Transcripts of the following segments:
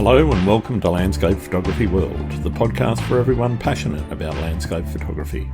Hello and welcome to Landscape Photography World, the podcast for everyone passionate about landscape photography.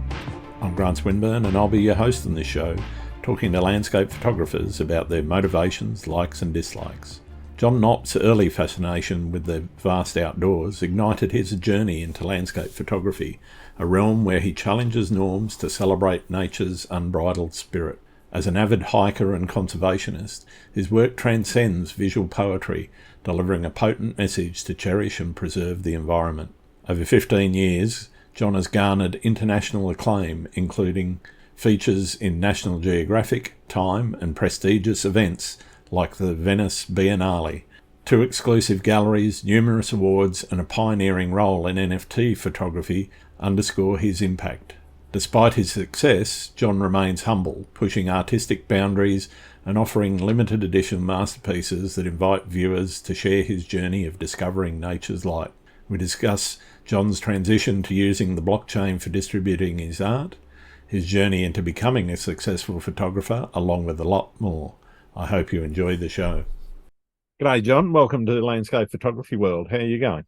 I'm Grant Swinburne and I'll be your host on this show, talking to landscape photographers about their motivations, likes and dislikes. John Knopf's early fascination with the vast outdoors ignited his journey into landscape photography, a realm where he challenges norms to celebrate nature's unbridled spirit. As an avid hiker and conservationist, his work transcends visual poetry, delivering a potent message to cherish and preserve the environment. Over 15 years, John has garnered international acclaim, including features in National Geographic, Time and prestigious events like the Venice Biennale. 2 exclusive galleries, numerous awards and a pioneering role in NFT photography underscore his impact. Despite his success, John remains humble, pushing artistic boundaries and offering limited edition masterpieces that invite viewers to share his journey of discovering nature's light. We discuss John's transition to using the blockchain for distributing his art, his journey into becoming a successful photographer, along with a lot more. I hope you enjoy the show. G'day, John. Welcome to the Landscape Photography World. How are you going?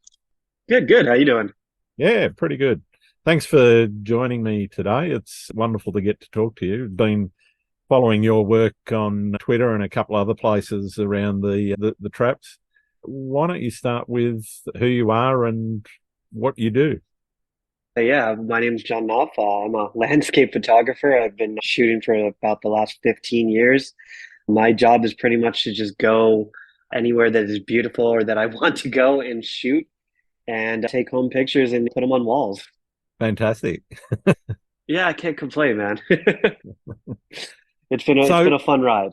Good. How you doing? Yeah, pretty good. Thanks for joining me today. It's wonderful to get to talk to you. Been following your work on Twitter and a couple other places around the traps. Why don't you start with who you are and what you do? Yeah, my name's John Knopf. I'm a landscape photographer. I've been shooting for about the last 15 years. My job is pretty much to just go anywhere that is beautiful or that I want to go and shoot and take home pictures and put them on walls. Fantastic. Yeah, I can't complain, man. It's been a fun ride.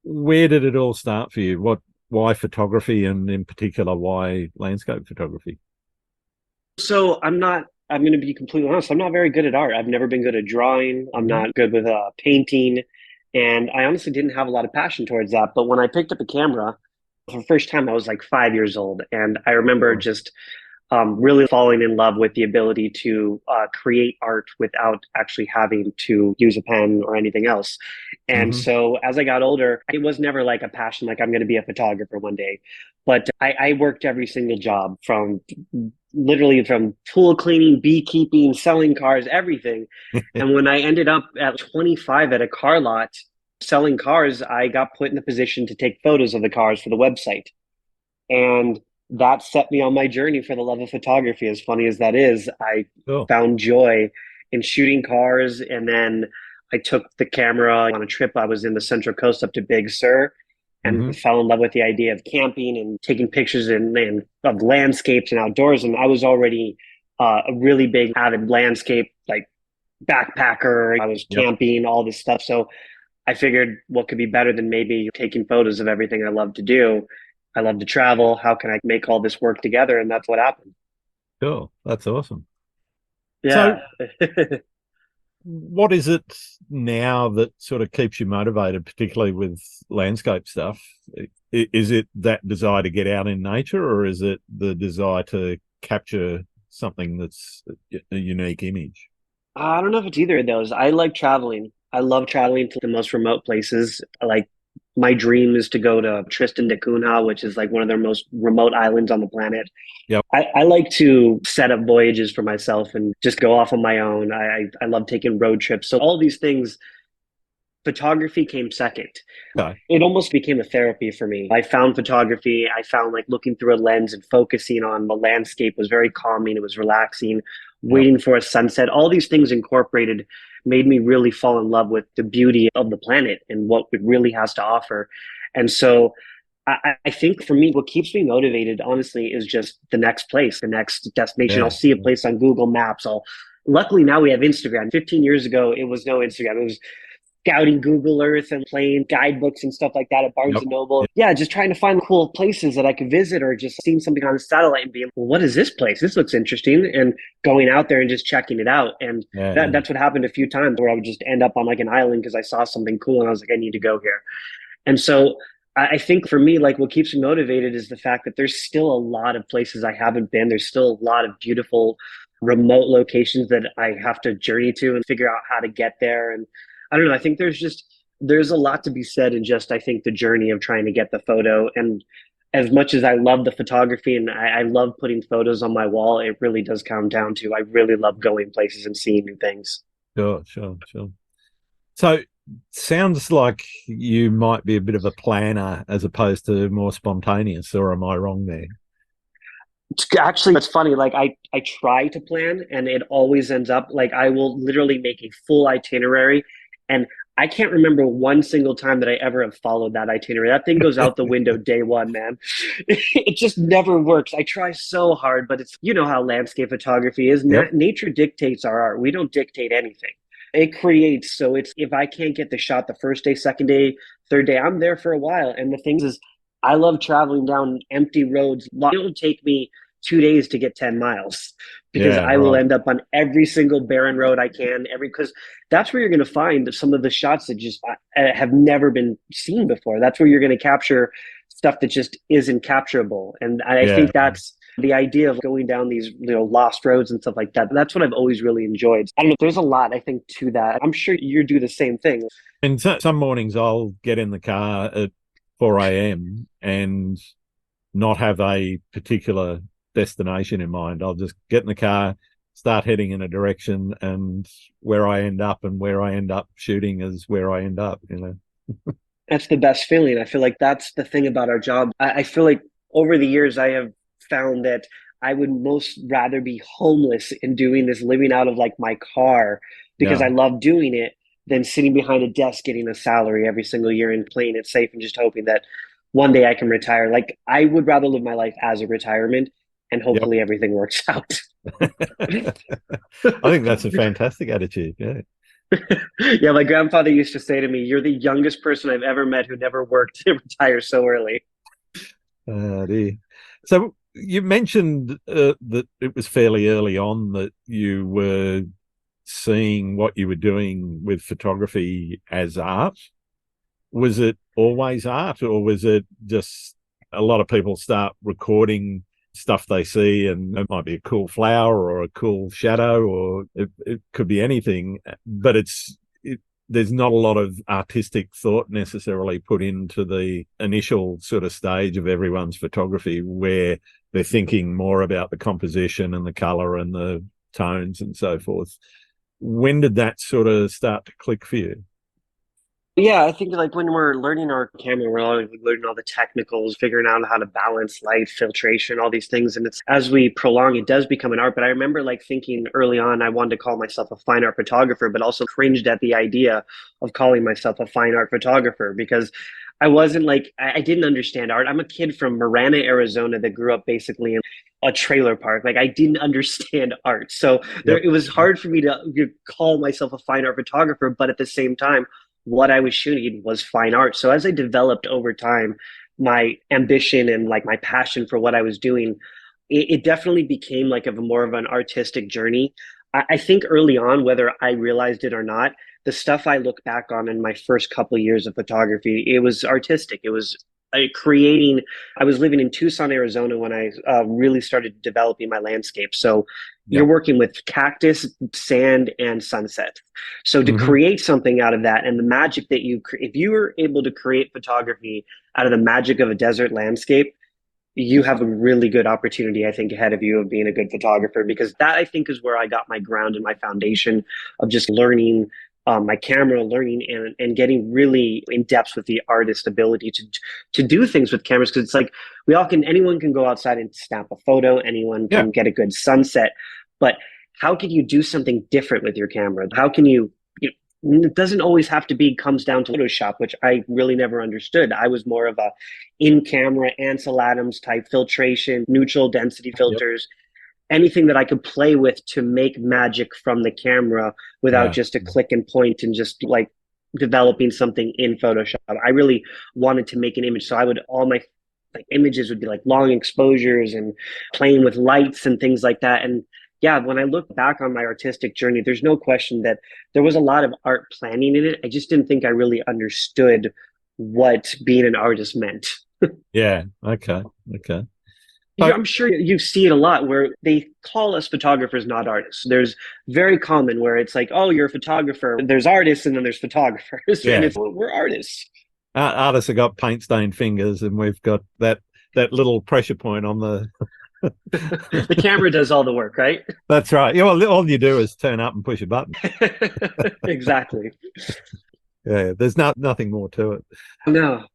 Where did it all start for you? Why photography, and in particular, why landscape photography? So I'm going to be completely honest. I'm not very good at art. I've never been good at drawing. I'm not good with painting. And I honestly didn't have a lot of passion towards that. But when I picked up a camera for the first time, I was like 5 years old. And I remember just really falling in love with the ability to create art without actually having to use a pen or anything else. And so as I got older, it was never like a passion, like I'm going to be a photographer one day. But I worked every single job literally from pool cleaning, beekeeping, selling cars, everything. And when I ended up at 25 at a car lot selling cars, I got put in the position to take photos of the cars for the website. And that set me on my journey for the love of photography. As funny as that is, I found joy in shooting cars. And then I took the camera on a trip. I was in the Central Coast up to Big Sur and fell in love with the idea of camping and taking pictures of landscapes and outdoors. And I was already a really big avid landscape, like backpacker. I was camping, all this stuff. So I figured what could be better than maybe taking photos of everything I love to do. I love to travel. How can I make all this work together? And that's what happened. Cool. That's awesome. Yeah. So what is it now that sort of keeps you motivated, particularly with landscape stuff? Is it that desire to get out in nature, or is it the desire to capture something that's a unique image? I don't know if it's either of those. I like traveling. I love traveling to the most remote places. My dream is to go to Tristan da Cunha, which is like one of their most remote islands on the planet. Yep. I like to set up voyages for myself and just go off on my own. I love taking road trips. So all these things, photography came second. Okay. It almost became a therapy for me. I found photography. I found like looking through a lens and focusing on the landscape was very calming. It was relaxing. Waiting for a sunset. All these things incorporated made me really fall in love with the beauty of the planet and what it really has to offer. And so I think for me, what keeps me motivated, honestly, is just the next place, the next destination. I'll see a place on Google Maps. Luckily now we have Instagram. 15 years ago, it was no Instagram. It was scouting Google Earth and playing guidebooks and stuff like that at Barnes and Noble. Yeah, just trying to find cool places that I could visit, or just seeing something on a satellite and being, well, what is this place? This looks interesting. And going out there and just checking it out. And that's what happened a few times, where I would just end up on like an island because I saw something cool and I was like, I need to go here. And so I think for me, like what keeps me motivated is the fact that there's still a lot of places I haven't been. There's still a lot of beautiful remote locations that I have to journey to and figure out how to get there. And I don't know. I think there's a lot to be said in just, I think, the journey of trying to get the photo. And as much as I love the photography and I love putting photos on my wall, it really does come down to I really love going places and seeing new things. Sure. So sounds like you might be a bit of a planner as opposed to more spontaneous, or am I wrong there? Actually, it's funny. Like I try to plan, and it always ends up like I will literally make a full itinerary, and I can't remember one single time that I ever have followed that itinerary. That thing goes out the window day one, man. It just never works. I try so hard, but it's you know how landscape photography is. Yep. Nature dictates our art. We don't dictate anything. It creates. So it's if I can't get the shot the first day, second day, third day, I'm there for a while. And the thing is, I love traveling down empty roads. It'll take me 2 days to get 10 miles because Yeah, I will right. end up on every single barren road I can. Because that's where you're going to find some of the shots that just have never been seen before. That's where you're going to capture stuff that just isn't capturable. And I Yeah. think that's the idea of going down these lost roads and stuff like that. That's what I've always really enjoyed. I don't know. There's a lot I think to that. I'm sure you do the same thing. And some mornings I'll get in the car at 4 a.m. and not have a particular destination in mind. I'll just get in the car, start heading in a direction, and where I end up and where I end up shooting is where I end up, you know. That's the best feeling. I feel like that's the thing about our job. I feel like over the years, I have found that I would most rather be homeless in doing this, living out of like my car because Yeah. I love doing it than sitting behind a desk getting a salary every single year and playing it safe and just hoping that one day I can retire. Like I would rather live my life as a retirement and Yep. hopefully everything works out. I think that's a fantastic attitude. Yeah. Yeah, my grandfather used to say to me, "You're the youngest person I've ever met who never worked to retire so early." Dear. So you mentioned that it was fairly early on that you were seeing what you were doing with photography as art. Was it always art, or was it just a lot of people start recording stuff they see, and it might be a cool flower or a cool shadow, or it could be anything, but there's not a lot of artistic thought necessarily put into the initial sort of stage of everyone's photography where they're thinking more about the composition and the color and the tones and so forth. When did that sort of start to click for you? Yeah, I think like when we're learning our camera, we're learning all the technicals, figuring out how to balance light, filtration, all these things. And it's as we prolong, it does become an art. But I remember like thinking early on, I wanted to call myself a fine art photographer, but also cringed at the idea of calling myself a fine art photographer because I wasn't like, I didn't understand art. I'm a kid from Marana, Arizona that grew up basically in a trailer park. Like I didn't understand art. So Yep. it was hard for me to call myself a fine art photographer, but at the same time, what I was shooting was fine art. So as I developed over time, my ambition and like my passion for what I was doing, it definitely became like of a more of an artistic journey. I think early on, whether I realized it or not, the stuff I look back on in my first couple of years of photography, it was artistic. It was creating. I was living in Tucson, Arizona when I really started developing my landscape. So you're Yep. working with cactus, sand, and sunset. So to Mm-hmm. create something out of that and the magic that if you were able to create photography out of the magic of a desert landscape, you have a really good opportunity, I think, ahead of you of being a good photographer because that I think is where I got my ground and my foundation of just learning my camera, learning and getting really in depth with the artist ability to do things with cameras because it's like anyone can go outside and snap a photo, anyone Yeah. can get a good sunset, but how can you do something different with your camera? How can it doesn't always have to be comes down to Photoshop, which I really never understood. I was more of a in-camera Ansel Adams type filtration, neutral density Yep. filters, anything that I could play with to make magic from the camera without Yeah. just a click and point and just like developing something in Photoshop. I really wanted to make an image. So I would all my like images would be like long exposures and playing with lights and things like that. And yeah, when I look back on my artistic journey, there's no question that there was a lot of art planning in it. I just didn't think I really understood what being an artist meant. Yeah. Okay. Okay. So, I'm sure you see it a lot where they call us photographers, not artists. There's very common where it's like, oh, you're a photographer. There's artists and then there's photographers. And yeah, it's, well, we're artists. artists have got paint stained fingers, and we've got that that little pressure point on the. The camera does all the work, right? That's right. Yeah, well, all you do is turn up and push a button. Exactly. Yeah, there's nothing more to it. No.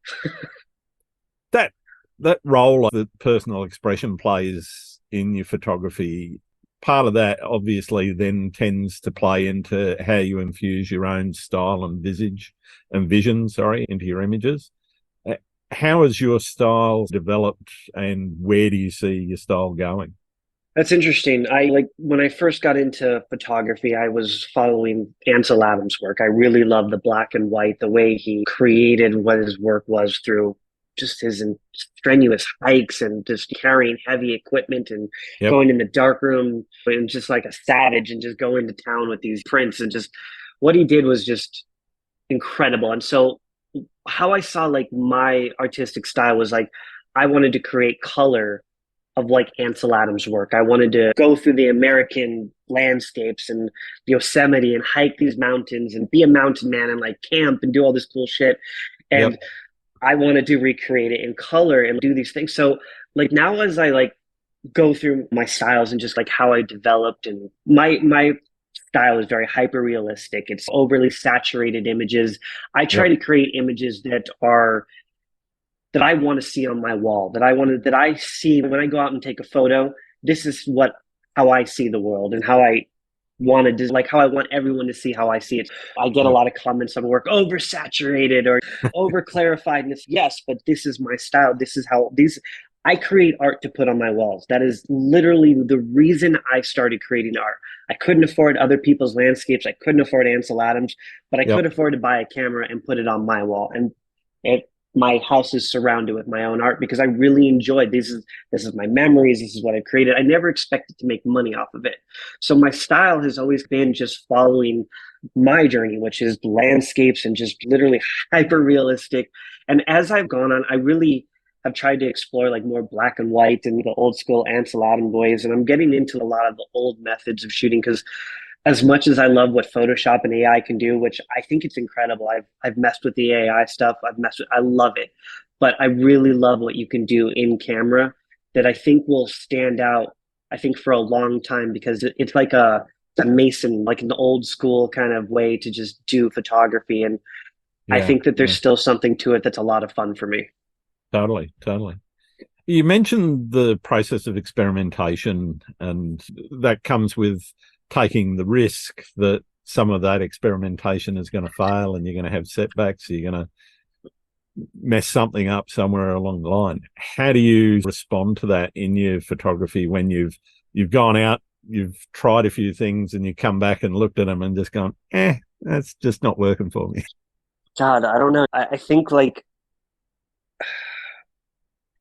That that role that personal expression plays in your photography, part of that obviously then tends to play into how you infuse your own style and vision, into your images. How has your style developed, and where do you see your style going? That's interesting. I like when I first got into photography, I was following Ansel Adams' work. I really loved the black and white, the way he created what his work was through just his strenuous hikes and just carrying heavy equipment and Yep. going in the dark room and just like a savage and just going to town with these prints and just what he did was just incredible. And so how I saw like my artistic style was like I wanted to create color of like Ansel Adams' work. I wanted to go through the American landscapes and Yosemite and hike these mountains and be a mountain man and like camp and do all this cool shit. Yep. And I wanted to recreate it in color and do these things. So like now as I like go through my styles and just like how I developed and my style is very hyper realistic. It's overly saturated images. I try Yep. to create images that I want to see on my wall, that I see when I go out and take a photo. This is how I see the world and how I wanted to like how I want everyone to see how I see it. I get a Yep. lot of comments on work, oversaturated or over clarifiedness. Yes, but this is my style. This is how these I create art to put on my walls. That is literally the reason I started creating art. I couldn't afford other people's landscapes. I couldn't afford Ansel Adams, but I could Yep. afford to buy a camera and put it on my wall. And it my house is surrounded with my own art because I really enjoyed this is my memories, this is what I created. I never expected to make money off of it. So my style has always been just following my journey, which is landscapes and just literally hyper realistic. And as I've gone on, I really have tried to explore like more black and white and the old school Ansel Adams ways. And I'm getting into a lot of the old methods of shooting because as much as I love what Photoshop and AI can do, which I think it's incredible. I've messed with the AI stuff. I love it. But I really love what you can do in camera that I think will stand out, I think, for a long time because it's like a Mason, like an old school kind of way to just do photography. And I Yeah. think that there's Yeah. still something to it that's a lot of fun for me. Totally. Totally. You mentioned the process of experimentation, and that comes with taking the risk that some of that experimentation is going to fail and you're going to have setbacks, you're going to mess something up somewhere along the line. How do you respond to that in your photography when you've gone out, you've tried a few things, and you come back and looked at them and just gone, that's just not working for me? God, I don't know. I think like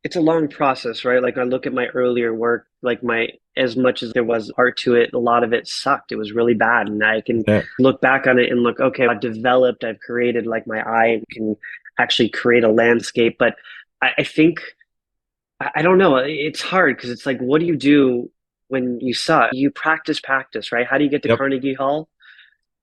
it's a long process, right? Like I look at my earlier work, like my as much as there was art to it, a lot of it sucked. It was really bad. And I can Yeah. look back on it and look, okay, I've created like my eye can actually create a landscape. But I think I don't know. It's hard because it's like, what do you do when you suck? You practice, right? How do you get to Yep. Carnegie Hall?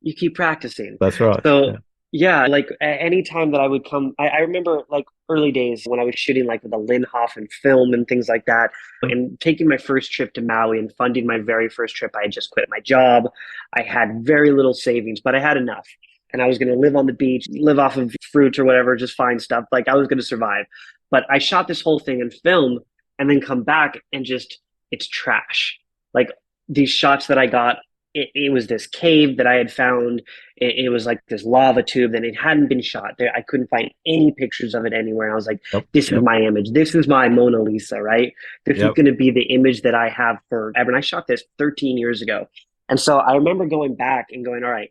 You keep practicing. That's right. So Yeah. yeah, like any time that I would come, I remember like early days when I was shooting like with a Linhof and film and things like that, and taking my first trip to Maui and funding my very first trip. I had just quit my job. I had very little savings, but I had enough. And I was going to live on the beach, live off of fruits or whatever, just find stuff. Like I was going to survive. But I shot this whole thing in film and then come back and just, it's trash. Like these shots that I got, it was this cave that I had found. It was like this lava tube and it hadn't been shot there. I couldn't find any pictures of it anywhere. And I was like, Yep. this is Yep. my image. This is my Mona Lisa, right? This is Yep. going to be the image that I have forever. And I shot this 13 years ago. And so I remember going back and going, all right,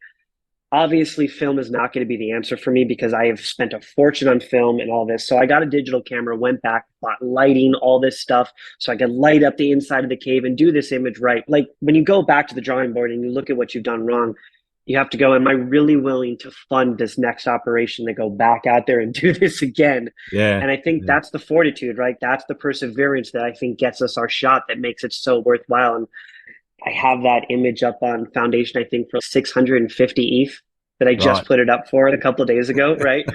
obviously film is not going to be the answer for me because I have spent a fortune on film and all this. So I got a digital camera, went back, bought lighting, all this stuff so I could light up the inside of the cave and do this image right. Like when you go back to the drawing board and you look at what you've done wrong, you have to go, am I really willing to fund this next operation to go back out there and do this again? Yeah. And I think Yeah. that's the fortitude, right? That's the perseverance that I think gets us our shot that makes it so worthwhile. And I have that image up on Foundation, I think, for 650 ETH that I just Right. put it up for a couple of days ago, right?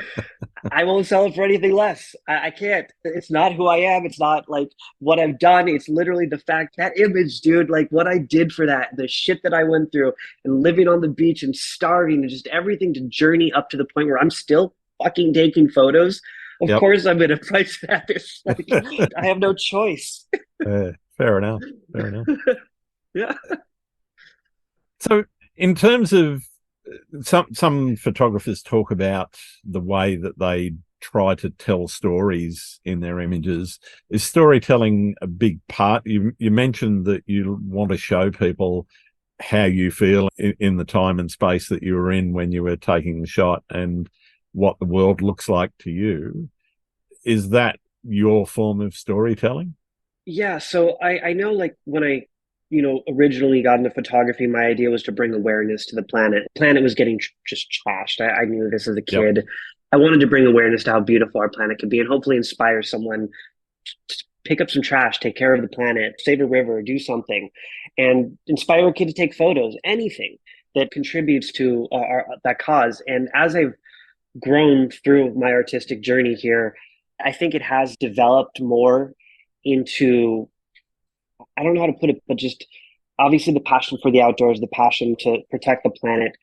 I won't sell it for anything less. I can't. It's not who I am. It's not like what I've done. It's literally the fact that image, dude, like what I did for that, the shit that I went through and living on the beach and starving and just everything to journey up to the point where I'm still fucking taking photos. Of Yep. course, I'm going to price that. It's like, I have no choice. Fair enough. Fair enough. Yeah. So, in terms of some photographers talk about the way that they try to tell stories in their images. Is storytelling a big part? You mentioned that you want to show people how you feel in the time and space that you were in when you were taking the shot and what the world looks like to you. Is that your form of storytelling? Yeah. So I know like when I originally got into photography, my idea was to bring awareness to the planet. The planet was getting just trashed. I knew this as a Yep. kid. I wanted to bring awareness to how beautiful our planet could be and hopefully inspire someone to pick up some trash, take care of the planet, save a river, do something, and inspire a kid to take photos, anything that contributes to that cause. And as I've grown through my artistic journey here, I think it has developed more into, I don't know how to put it, but just obviously the passion for the outdoors, the passion to protect the planet.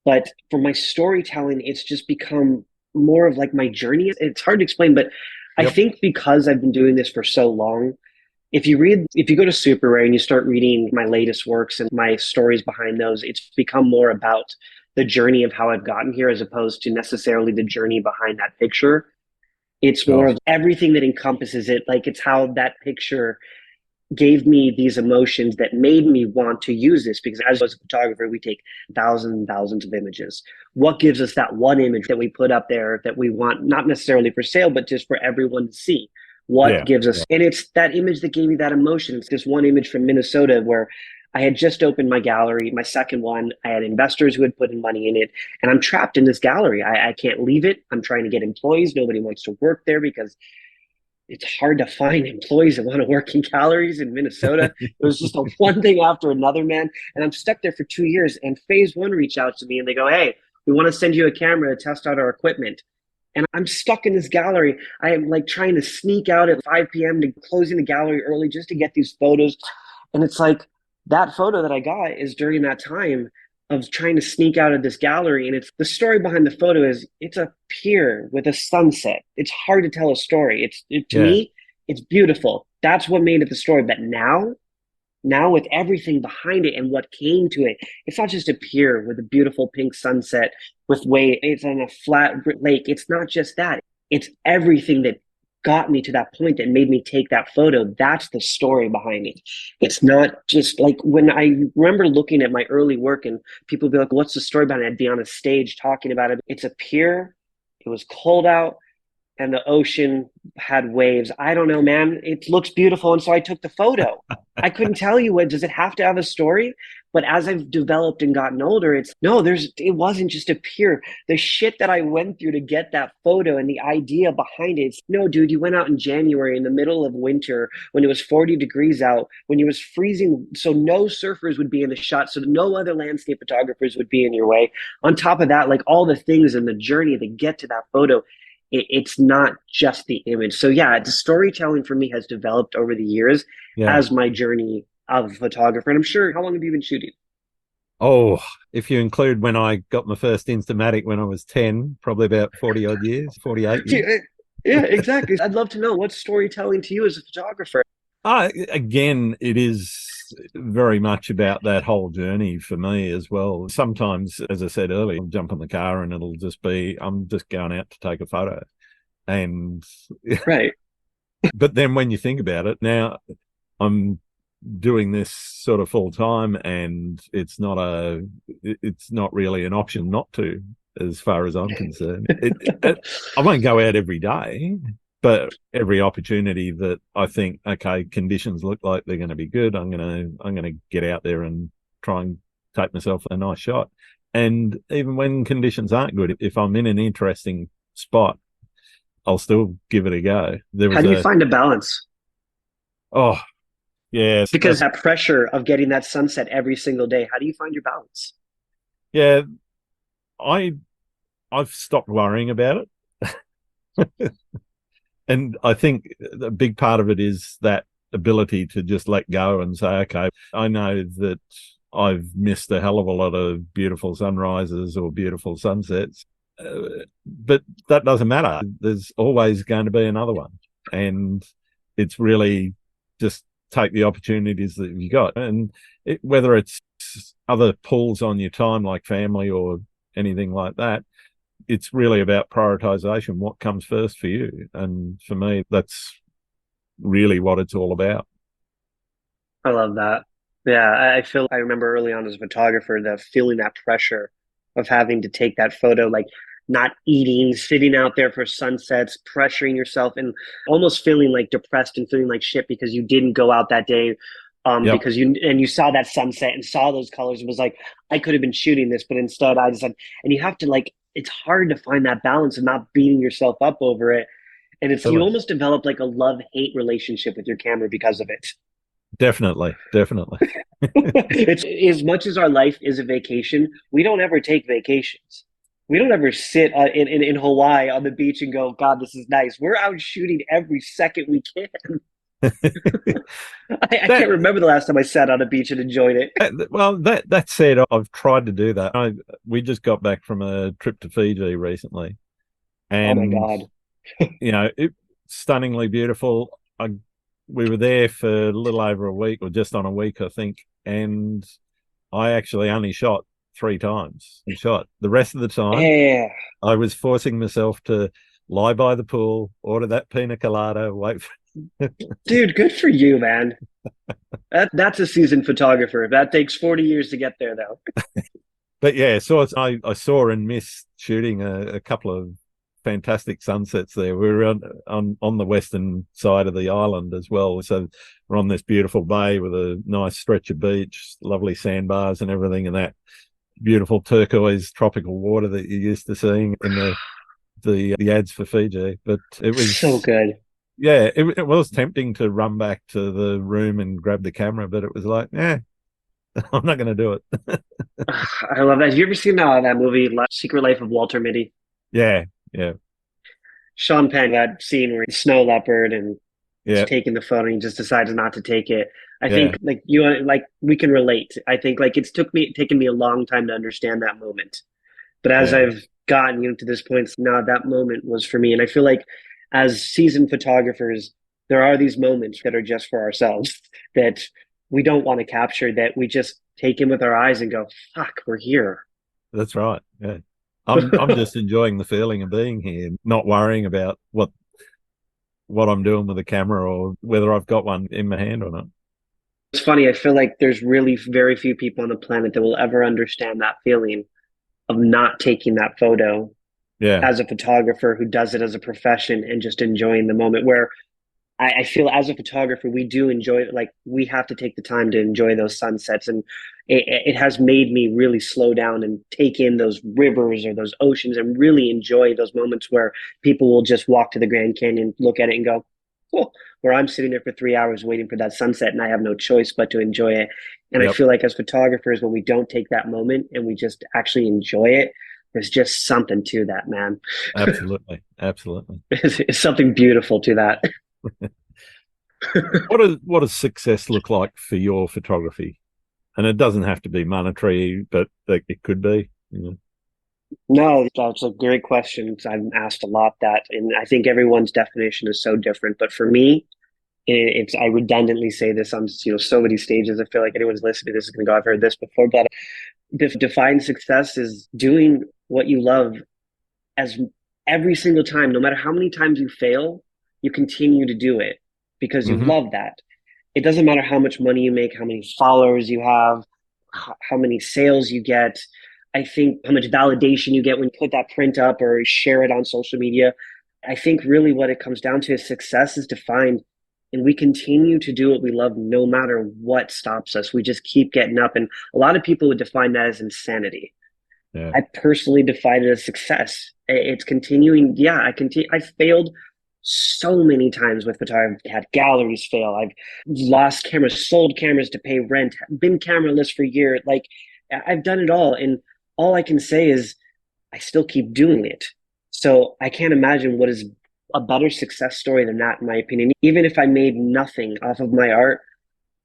But for my storytelling, it's just become more of like my journey. It's hard to explain, but I Yep. think because I've been doing this for so long, if you go to Super Rare and you start reading my latest works and my stories behind those, it's become more about the journey of how I've gotten here as opposed to necessarily the journey behind that picture. It's more Sure. of everything that encompasses it. Like it's how that picture gave me these emotions that made me want to use this because as a photographer we take thousands and thousands of images. What gives us that one image that we put up there that we want, not necessarily for sale but just for everyone to see? What Yeah. gives us, and it's that image that gave me that emotion. It's this one image from Minnesota where I had just opened my gallery, my second one. I had investors who had put in money in it, and I'm trapped in this gallery. I can't leave it. I'm trying to get employees. Nobody wants to work there because it's hard to find employees that want to work in galleries in Minnesota. It was just a one thing after another, man. And I'm stuck there for 2 years. And Phase One reached out to me and they go, "Hey, we want to send you a camera to test out our equipment." And I'm stuck in this gallery. I am like trying to sneak out at 5 p.m. to closing the gallery early just to get these photos. And it's like that photo that I got is during that time of trying to sneak out of this gallery. And it's the story behind the photo is it's a pier with a sunset. It's hard to tell a story. To Yeah. me, it's beautiful. That's what made it the story. But now with everything behind it and what came to it, it's not just a pier with a beautiful pink sunset with wave. It's on a flat lake. It's not just that. It's everything that got me to that point that made me take that photo. That's the story behind it. It's not just like when I remember looking at my early work and people would be like, "What's the story behind it?" I'd be on a stage talking about it. It's a pier. It was cold out and the ocean had waves. I don't know, man. It looks beautiful. And so I took the photo. I couldn't tell you what, does it have to have a story? But as I've developed and gotten older, it's no, it wasn't just a pier. The shit that I went through to get that photo and the idea behind it. No, dude, you went out in January in the middle of winter when it was 40 degrees out, when it was freezing. So no surfers would be in the shot. So no other landscape photographers would be in your way. On top of that, like all the things and the journey to get to that photo, it's not just the image. So yeah, the storytelling for me has developed over the years Yeah. as my journey of a photographer. And I'm sure, how long have you been shooting? Oh, if you include when I got my first Instamatic when I was 10, probably about 40 odd years, 48 years. Yeah, exactly. I'd love to know what's storytelling to you as a photographer. Again, it is very much about that whole journey for me as well. Sometimes, as I said earlier, I'll jump in the car and it'll just be, I'm just going out to take a photo. And, Right. but then when you think about it, now I'm doing this sort of full time and it's not really an option not to, as far as I'm concerned. I won't go out every day, but every opportunity that I think, okay, conditions look like they're going to be good, I'm going to get out there and try and take myself a nice shot. And even when conditions aren't good, if I'm in an interesting spot, I'll still give it a go. How do you find a balance? Oh, yeah. Because that pressure of getting that sunset every single day, how do you find your balance? Yeah, I've stopped worrying about it. And I think a big part of it is that ability to just let go and say, okay, I know that I've missed a hell of a lot of beautiful sunrises or beautiful sunsets, but that doesn't matter. There's always going to be another one. And it's really just take the opportunities that you got. And whether it's other pulls on your time, like family or anything like that, it's really about prioritization. What comes first for you? And for me, that's really what it's all about. I love that. Yeah, I remember early on as a photographer, the feeling that pressure of having to take that photo, like not eating, sitting out there for sunsets, pressuring yourself and almost feeling like depressed and feeling like shit because you didn't go out that day. Yep. Because you saw that sunset and saw those colors and was like, I could have been shooting this, but instead I just had, and you have to like, it's hard to find that balance of not beating yourself up over it. And it's, you Really. almost develop like a love-hate relationship with your camera because of it. Definitely. Definitely. It's as much as our life is a vacation, we don't ever take vacations. We don't ever sit in Hawaii on the beach and go, God, this is nice. We're out shooting every second we can. I that, can't remember the last time I sat on a beach and enjoyed it. that said, I've tried to do that. We just got back from a trip to Fiji recently, Oh my and God. stunningly beautiful. We were there for a little over a week, or just on a week, I think, and I actually only shot 3 times. And shot the rest of the time. Yeah. I was forcing myself to lie by the pool, order that pina colada, wait for. Dude, good for you, man. That's a seasoned photographer. That takes 40 years to get there, though. But yeah, so I saw and missed shooting a couple of fantastic sunsets there. We were on the western side of the island as well. So we're on this beautiful bay with a nice stretch of beach, lovely sandbars and everything, and that beautiful turquoise tropical water that you're used to seeing in the ads for Fiji. But it So was, good. yeah, it was tempting to run back to the room and grab the camera, but it was like, I'm not going to do it. I love that. Have you ever seen that movie, Secret Life of Walter Mitty? Yeah, yeah, Sean Penn, that scene where he's snow leopard and he's yeah, taking the photo and he just decides not to take it. I yeah, think like you like we can relate. I think like it's taken me a long time to understand that moment. But as yeah. I've gotten to this point, now that moment was for me. And I feel like as seasoned photographers, there are these moments that are just for ourselves that we don't want to capture, that we just take in with our eyes and go, fuck, we're here. That's right. Yeah. I'm just enjoying the feeling of being here, not worrying about what I'm doing with the camera or whether I've got one in my hand or not. It's funny. I feel like there's really very few people on the planet that will ever understand that feeling of not taking that photo Yeah. as a photographer who does it as a profession and just enjoying the moment. Where I feel as a photographer, we do enjoy it. Like we have to take the time to enjoy those sunsets. And it has made me really slow down and take in those rivers or those oceans and really enjoy those moments where people will just walk to the Grand Canyon, look at it and go, cool. Where I'm sitting there for 3 hours waiting for that sunset and I have no choice but to enjoy it. And I Yep. feel like as photographers, when we don't take that moment and we just actually enjoy it, there's just something to that, man. Absolutely. Absolutely. It's something beautiful to that. What does success look like for your photography? And it doesn't have to be monetary, but it could be. No, that's a great question. I've asked a lot that, and I think everyone's definition is so different. But for me, it's I redundantly say this on so many stages. I feel like anyone's listening to this is going to go, I've heard this before. But define success is doing what you love as every single time, no matter how many times you fail, you continue to do it because you Mm-hmm. love that. It doesn't matter how much money you make, how many followers you have, how many sales you get. I think how much validation you get when you put that print up or share it on social media. I think really what it comes down to is success is defined and we continue to do what we love no matter what stops us. We just keep getting up. And a lot of people would define that as insanity. Yeah. I personally define it as success. It's continuing. Yeah, I continue. I failed so many times with photography. I've had galleries fail. I've lost cameras, sold cameras to pay rent, been cameraless for years. Like I've done it all. And all I can say is I still keep doing it. So I can't imagine what is a better success story than that, in my opinion. Even if I made nothing off of my art,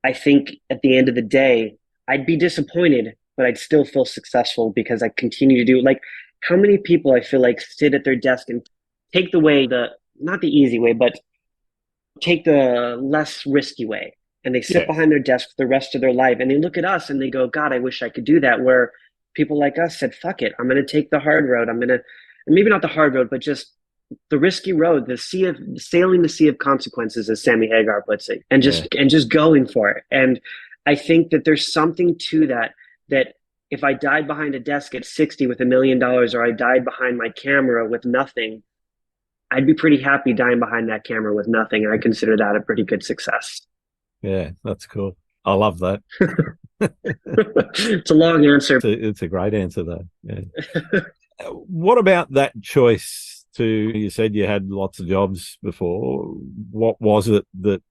I think at the end of the day, I'd be disappointed, but I'd still feel successful because I continue to do, like, how many people I feel like sit at their desk and take the way, not the easy way, but take the less risky way. And they sit Yes. behind their desk for the rest of their life and they look at us and they go, God, I wish I could do that. Where people like us said, fuck it, I'm going to take the hard road. Maybe not the hard road, but just the risky road, sailing the sea of consequences, as Sammy Hagar puts it, and Yeah. just going for it. And I think that there's something to that if I died behind a desk at 60 with $1 million, or I died behind my camera with nothing, I'd be pretty happy dying behind that camera with nothing. And I consider that a pretty good success. Yeah, that's cool. I love that. It's a long answer. It's a great answer, though. Yeah. What about that choice you said you had lots of jobs before. What was it that,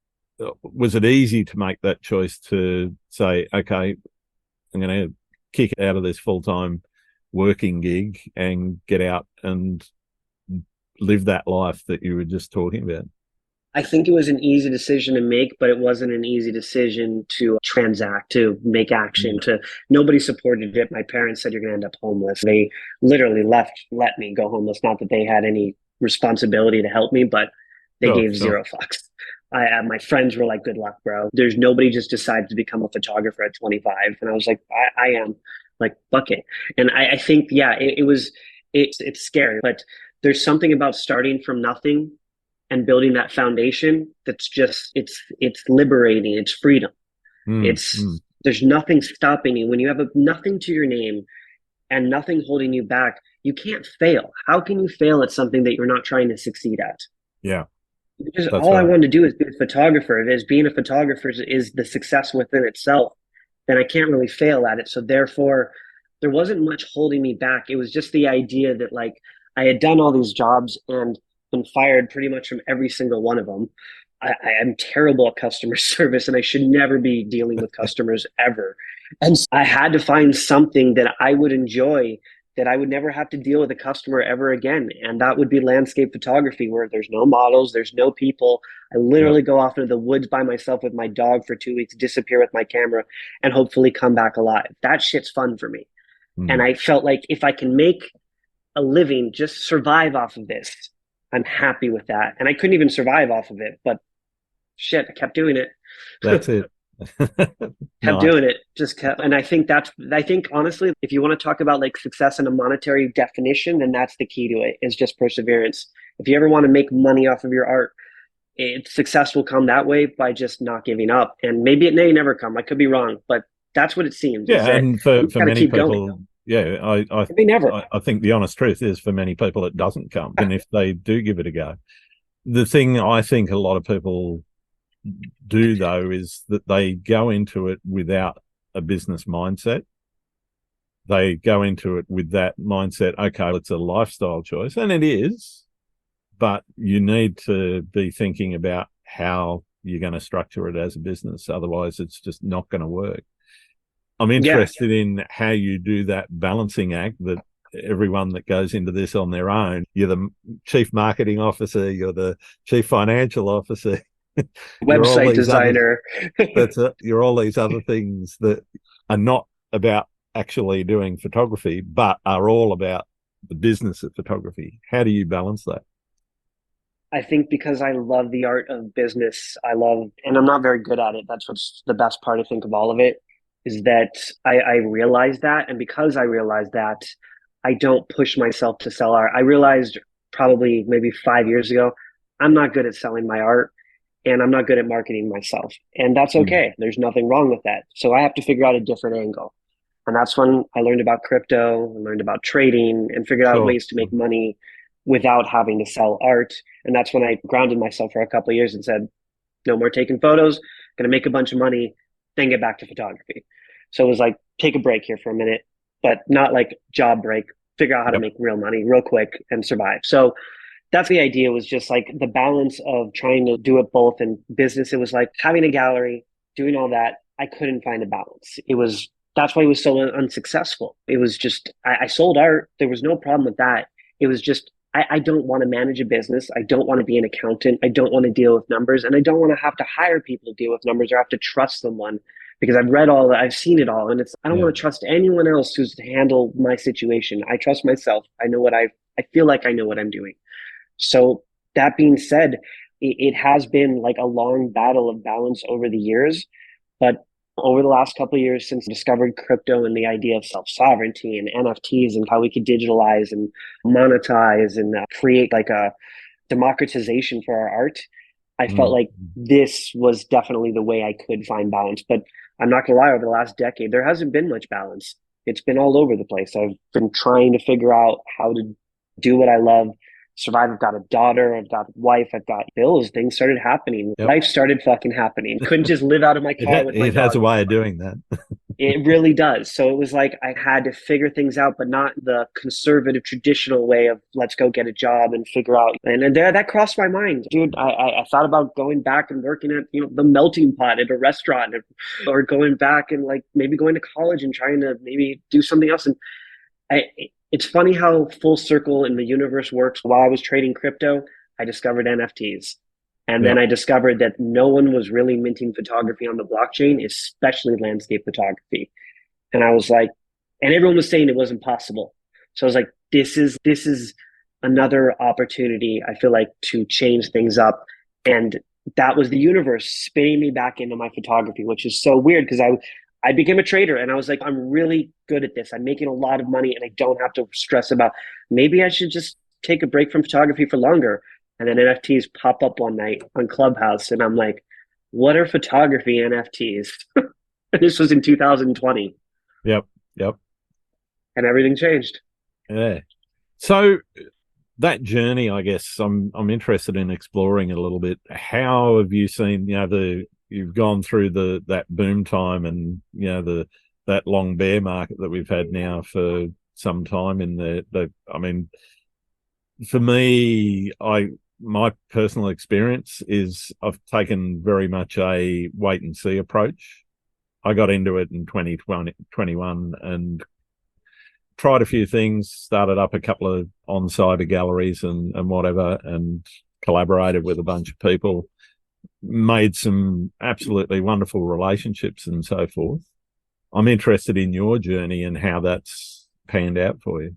was it easy to make that choice to say, okay, I'm going to kick out of this full-time working gig and get out and live that life that you were just talking about? I think it was an easy decision to make, but it wasn't an easy decision to transact, to make action, nobody supported it. My parents said, you're going to end up homeless. They literally let me go homeless. Not that they had any responsibility to help me, but they gave zero fucks. My friends were like, good luck, bro. There's nobody just decided to become a photographer at 25. And I was like, I am, like, fuck it. And I think, yeah, it's scary, but there's something about starting from nothing and building that foundation that's just, it's liberating. It's freedom. There's nothing stopping you when you have nothing to your name and nothing holding you back. You can't fail. How can you fail at something that you're not trying to succeed at? Yeah. Because all right. I wanted to do is be a photographer. If being a photographer is the success within itself, then I can't really fail at it. So therefore, there wasn't much holding me back. It was just the idea that, like, I had done all these jobs and been fired pretty much from every single one of them. I am terrible at customer service and I should never be dealing with customers ever. And I had to find something that I would enjoy, that I would never have to deal with a customer ever again. And that would be landscape photography, where there's no models, there's no people. I literally go off into the woods by myself with my dog for 2 weeks, disappear with my camera, and hopefully come back alive. That shit's fun for me. And I felt like if I can make a living, just survive off of this, I'm happy with that. And I couldn't even survive off of it, but shit, I kept doing it. That's it. Kept doing it, just kept. And I think honestly, if you want to talk about like success in a monetary definition, then that's the key to it, is just perseverance. If you ever want to make money off of your art, success will come that way, by just not giving up. And maybe it may never come. I could be wrong, but that's what it seems. Yeah, and for many people, going. Yeah, I think the honest truth is, for many people, it doesn't come. And if they do give it a go, the thing I think a lot of people do, though, is that they go into it without a business mindset. They go into it with that mindset, okay, it's a lifestyle choice, and it is, but you need to be thinking about how you're going to structure it as a business. Otherwise, it's just not going to work. I'm interested in how you do that balancing act that everyone that goes into this on their own, you're the chief marketing officer, you're the chief financial officer, website designer. You're all these other things that are not about actually doing photography, but are all about the business of photography. How do you balance that? I think because I love the art of business, and I'm not very good at it. That's what's the best part, I think, of all of it, is that I realized that. And because I realized that, I don't push myself to sell art. I realized probably maybe 5 years ago, I'm not good at selling my art, and I'm not good at marketing myself. And that's okay. There's nothing wrong with that. So I have to figure out a different angle. And that's when I learned about crypto, I learned about trading, and figured out ways to make money without having to sell art. And that's when I grounded myself for a couple of years and said, no more taking photos, going to make a bunch of money, then get back to photography. So it was like, take a break here for a minute, but not like job break, figure out how to make real money real quick and survive. So that's the idea, was just like the balance of trying to do it both. In business, it was like having a gallery, doing all that. I couldn't find a balance. That's why it was so unsuccessful. It was just, I sold art. There was no problem with that. It was just, I don't want to manage a business. I don't want to be an accountant. I don't want to deal with numbers. And I don't want to have to hire people to deal with numbers or have to trust someone because I've read all that. I've seen it all. And I don't Yeah. want to trust anyone else who's to handle my situation. I trust myself. I feel like I know what I'm doing. So that being said, it has been like a long battle of balance over the years. But over the last couple of years since I discovered crypto and the idea of self-sovereignty and NFTs and how we could digitalize and monetize and create like a democratization for our art, I felt like this was definitely the way I could find balance. But I'm not gonna lie, over the last decade, there hasn't been much balance. It's been all over the place. I've been trying to figure out how to do what I love, survive. I've got a daughter, I've got a wife, I've got bills. Things started happening. Yep. Life started fucking happening. Couldn't just live out of my car with my It has dog. a way of doing that. It really does. So it was like I had to figure things out, but not the conservative, traditional way of let's go get a job and figure out. And there, that crossed my mind, dude. I thought about going back and working at the melting pot at a restaurant, or going back and like maybe going to college and trying to maybe do something else. And it's funny how full circle in the universe works. While I was trading crypto, I discovered NFTs. And then I discovered that no one was really minting photography on the blockchain, especially landscape photography. And I was like, and everyone was saying it wasn't possible. So I was like, this is another opportunity, I feel like, to change things up. And that was the universe spinning me back into my photography, which is so weird because I became a trader and I was like, I'm really good at this. I'm making a lot of money and I don't have to stress about maybe I should just take a break from photography for longer. And then NFTs pop up one night on Clubhouse. And I'm like, what are photography NFTs? This was in 2020. Yep. And everything changed. Yeah. So that journey, I guess I'm interested in exploring a little bit. How have you seen, you've gone through that boom time and, that long bear market that we've had now for some time in for me, my personal experience is I've taken very much a wait and see approach. I got into it in 2021 and tried a few things, started up a couple of on-site galleries and whatever, and collaborated with a bunch of people, made some absolutely wonderful relationships and so forth. I'm interested in your journey and how that's panned out for you.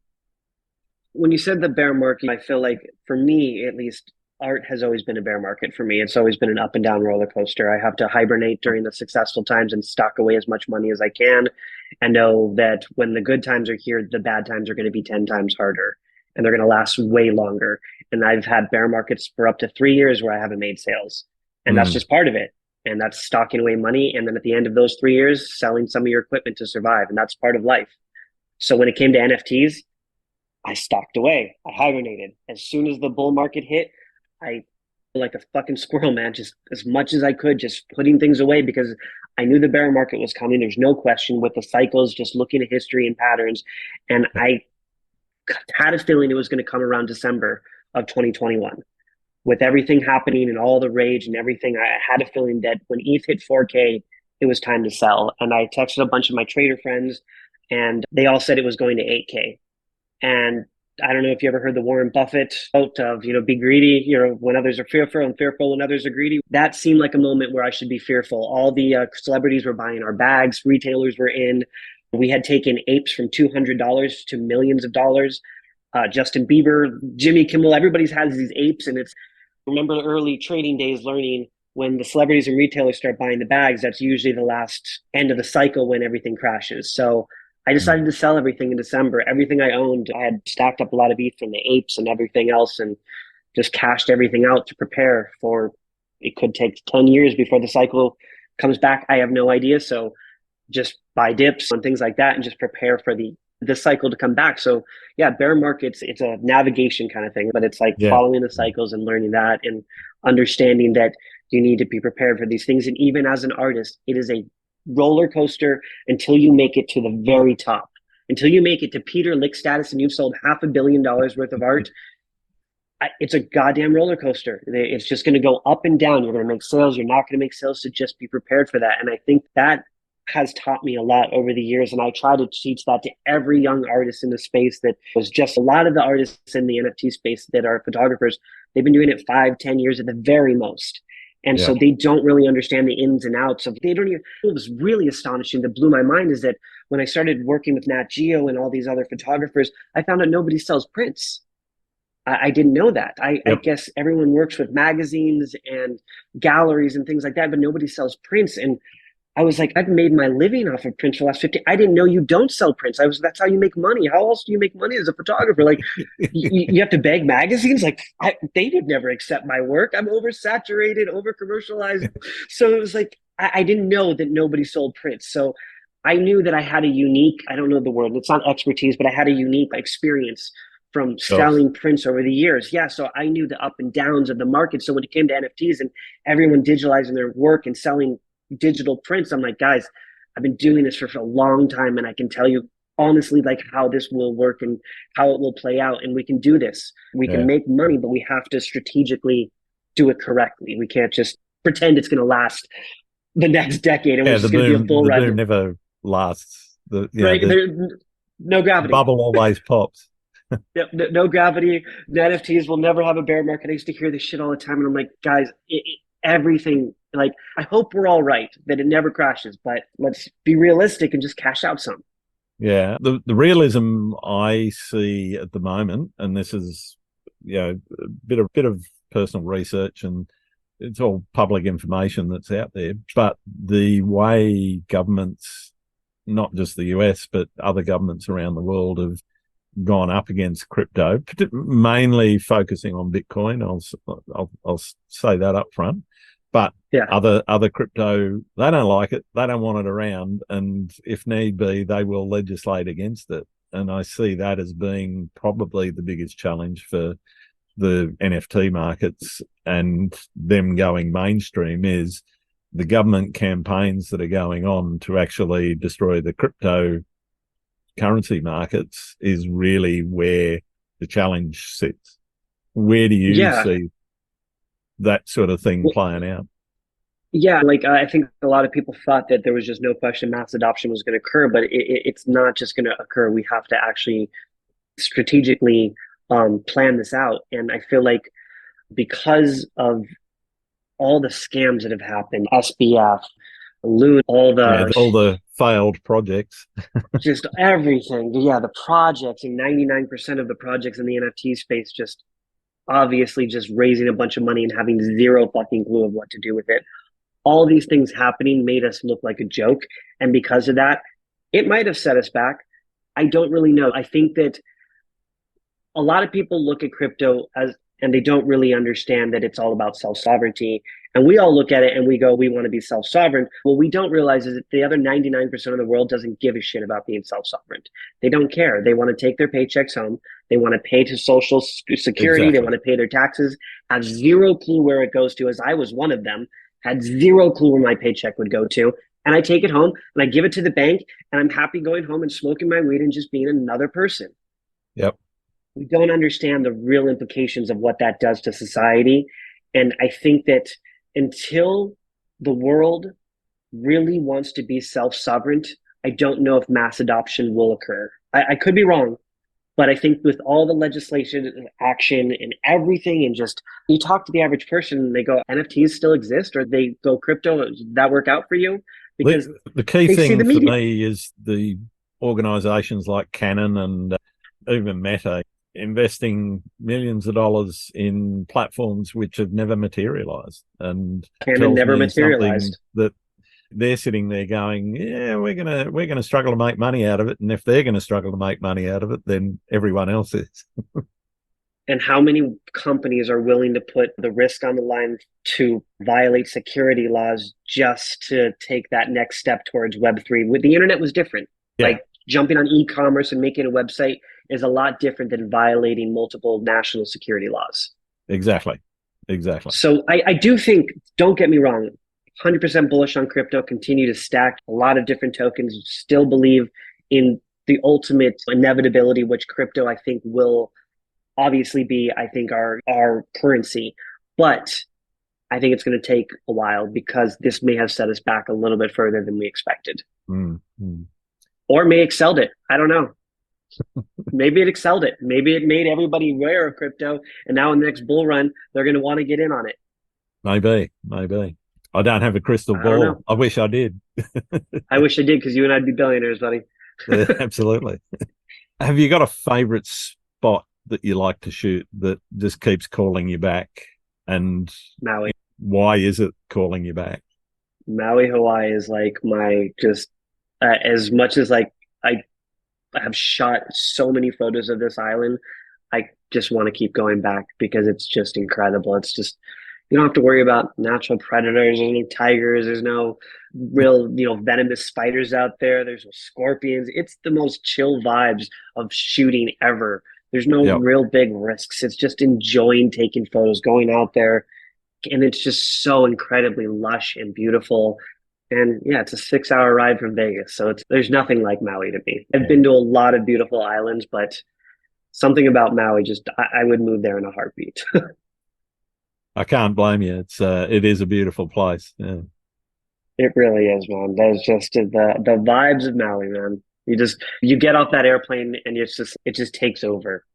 When you said the bear market, I feel like for me, at least, art has always been a bear market for me. It's always been an up and down roller coaster. I have to hibernate during the successful times and stock away as much money as I can and know that when the good times are here, the bad times are going to be 10 times harder and they're going to last way longer. And I've had bear markets for up to 3 years where I haven't made sales. And that's just part of it. And that's stocking away money. And then at the end of those 3 years, selling some of your equipment to survive. And that's part of life. So when it came to NFTs, I stocked away. I hibernated. As soon as the bull market hit, I like a fucking squirrel, man, just as much as I could, just putting things away because I knew the bear market was coming. There's no question with the cycles, just looking at history and patterns. And I had a feeling it was going to come around December of 2021. With everything happening and all the rage and everything, I had a feeling that when ETH hit 4K, it was time to sell. And I texted a bunch of my trader friends and they all said it was going to 8K. And I don't know if you ever heard the Warren Buffett quote of, be greedy, when others are fearful and fearful when others are greedy. That seemed like a moment where I should be fearful. All the celebrities were buying our bags. Retailers were in. We had taken apes from $200 to millions of dollars. Justin Bieber, Jimmy Kimmel, everybody's has these apes. And remember the early trading days learning when the celebrities and retailers start buying the bags, that's usually the last end of the cycle when everything crashes. So I decided to sell everything in December. Everything I owned, I had stacked up a lot of ETH from the apes and everything else and just cashed everything out to prepare for it could take 10 years before the cycle comes back. I have no idea. So just buy dips and things like that and just prepare for the cycle to come back. So yeah, bear markets, it's a navigation kind of thing, but it's like following the cycles and learning that and understanding that you need to be prepared for these things. And even as an artist, it is a roller coaster until you make it to the very top, until you make it to Peter Lick status and you've sold $500 million worth of art. It's a goddamn roller coaster. It's just going to go up and down. You're going to make sales. You're not going to make sales. So just be prepared for that. And I think that has taught me a lot over the years. And I try to teach that to every young artist in the space. That was just a lot of the artists in the NFT space that are photographers. They've been doing it 5-10 years at the very most. And Yeah. so they don't really understand the ins and outs of, they don't even, what was really astonishing that blew my mind is that when I started working with Nat Geo and all these other photographers, I found out nobody sells prints. I didn't know that. I Yep. guess everyone works with magazines and galleries and things like that, but nobody sells prints. And I was like, I've made my living off of prints for the last 50. I didn't know you don't sell prints. That's how you make money. How else do you make money as a photographer? Like, you have to beg magazines. Like, they would never accept my work. I'm oversaturated, over commercialized. So it was like, I didn't know that nobody sold prints. So I knew that I had a unique, I don't know the word, it's not expertise, but I had a unique experience from Sure. selling prints over the years. Yeah. So I knew the up and downs of the market. So when it came to NFTs and everyone digitalizing their work and selling digital prints, I'm like, guys, I've been doing this for a long time, and I can tell you honestly like how this will work and how it will play out, and we can do this. We can Yeah. make money, but we have to strategically do it correctly. We can't just pretend it's going to last the next decade and we're Yeah, just going to be a bull the run, boom never lasts. right? The No gravity. bubble always pops. Yep, no gravity. The NFTs will never have a bear market. I used to hear this shit all the time, and I'm like, guys, everything. Like, I hope we're all right that it never crashes, but let's be realistic and just cash out some. Yeah, the realism I see at the moment, and this is a bit of personal research, and it's all public information that's out there. But the way governments, not just the US, but other governments around the world, have gone up against crypto, mainly focusing on Bitcoin. I'll say that up front. But Yeah, other crypto, they don't like it. They don't want it around. And if need be, they will legislate against it. And I see that as being probably the biggest challenge for the NFT markets and them going mainstream is the government campaigns that are going on to actually destroy the crypto currency markets is really where the challenge sits. Where do you yeah. see that sort of thing Well, playing out? yeah, like I think a lot of people thought that there was just no question mass adoption was going to occur, but it's not just going to occur. We have to actually strategically plan this out. And I feel like because of all the scams that have happened, SBF, Loon, all Yeah, the all the failed projects. just everything. Yeah, the projects, and 99% of the projects in the NFT space just obviously just raising a bunch of money and having zero fucking clue of what to do with it. All these things happening made us look like a joke. And because of that, it might have set us back. I don't really know. I think that a lot of people look at crypto as, and they don't really understand that it's all about self-sovereignty. And we all look at it and we go, we want to be self-sovereign. What we don't realize is that the other 99% of the world doesn't give a shit about being self-sovereign. They don't care. They want to take their paychecks home. They want to pay to social security. They Exactly. want to pay their taxes, have zero clue where it goes to, as I was one of them, had zero clue where my paycheck would go to. And I take it home and I give it to the bank, and I'm happy going home and smoking my weed and just being another person. Yep. We don't understand the real implications of what that does to society. And I think that until the world really wants to be self-sovereign, I don't know if mass adoption will occur. I could be wrong, but I think with all the legislation and action and everything, and just you talk to the average person and they go, NFTs still exist, or they go crypto, does that work out for you? Because The key they see the thing for media. me is the organizations like Canon and even Meta investing millions of dollars in platforms which have never materialized, and Canon tells never me something materialized. that they're sitting there going, yeah, we're gonna struggle to make money out of it, and if they're going to struggle to make money out of it, then everyone else is. And how many companies are willing to put the risk on the line to violate security laws just to take that next step towards Web3? With the internet was different. Yeah, Like jumping on e-commerce and making a website is a lot different than violating multiple national security laws. exactly. So I do think, don't get me wrong, 100% bullish on crypto, continue to stack a lot of different tokens, still believe in the ultimate inevitability, which crypto I think will obviously be, I think, our currency. But I think it's going to take a while because this may have set us back a little bit further than we expected. Mm, mm. Or may excelled it. I don't know. Maybe it excelled it. Maybe it made everybody aware of crypto, and now in the next bull run, they're going to want to get in on it. Maybe, maybe. I don't have a crystal I don't ball. know. I wish I did. I wish I did because you and I'd be billionaires, buddy. Absolutely. Have you got a favorite spot that you like to shoot that just keeps calling you back? And Maui. why is it calling you back? Maui, Hawaii is like my just as much as like I have shot so many photos of this island. I just want to keep going back because it's just incredible. It's just you don't have to worry about natural predators. There's no tigers. There's no real, venomous spiders out there. There's no scorpions. It's the most chill vibes of shooting ever. There's no Yep. real big risks. It's just enjoying taking photos, going out there, and it's just so incredibly lush and beautiful. And yeah, it's a 6 hour ride from Vegas. So there's nothing like Maui to me. I've been to a lot of beautiful islands, but something about Maui I would move there in a heartbeat. I can't blame you. It is a beautiful place. Yeah. It really is, man. That's just the vibes of Maui, man. You get off that airplane and it just takes over.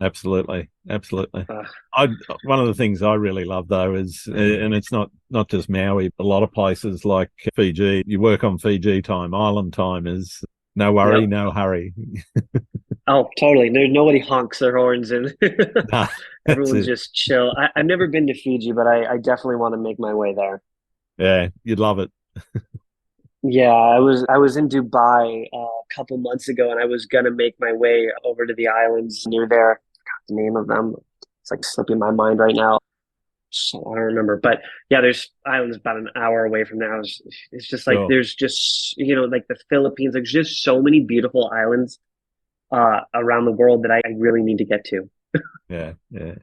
Absolutely. Absolutely. Uh, I One of the things I really love though is, and it's not just Maui, a lot of places like Fiji, you work on Fiji time, island time is no worry, yep. no hurry. Oh, totally. There's nobody honks their horns and Nah, that's everyone's it. just chill. I've never been to Fiji, but I definitely want to make my way there. Yeah, you'd love it. Yeah, I was in Dubai a couple months ago, and I was gonna make my way over to the islands near there. I forgot the name of them. It's like slipping my mind right now. So I don't remember, but yeah, there's islands about an hour away from there. It's just like Sure. there's just like the Philippines. Like, there's just so many beautiful islands around the world that I really need to get to. Yeah, yeah.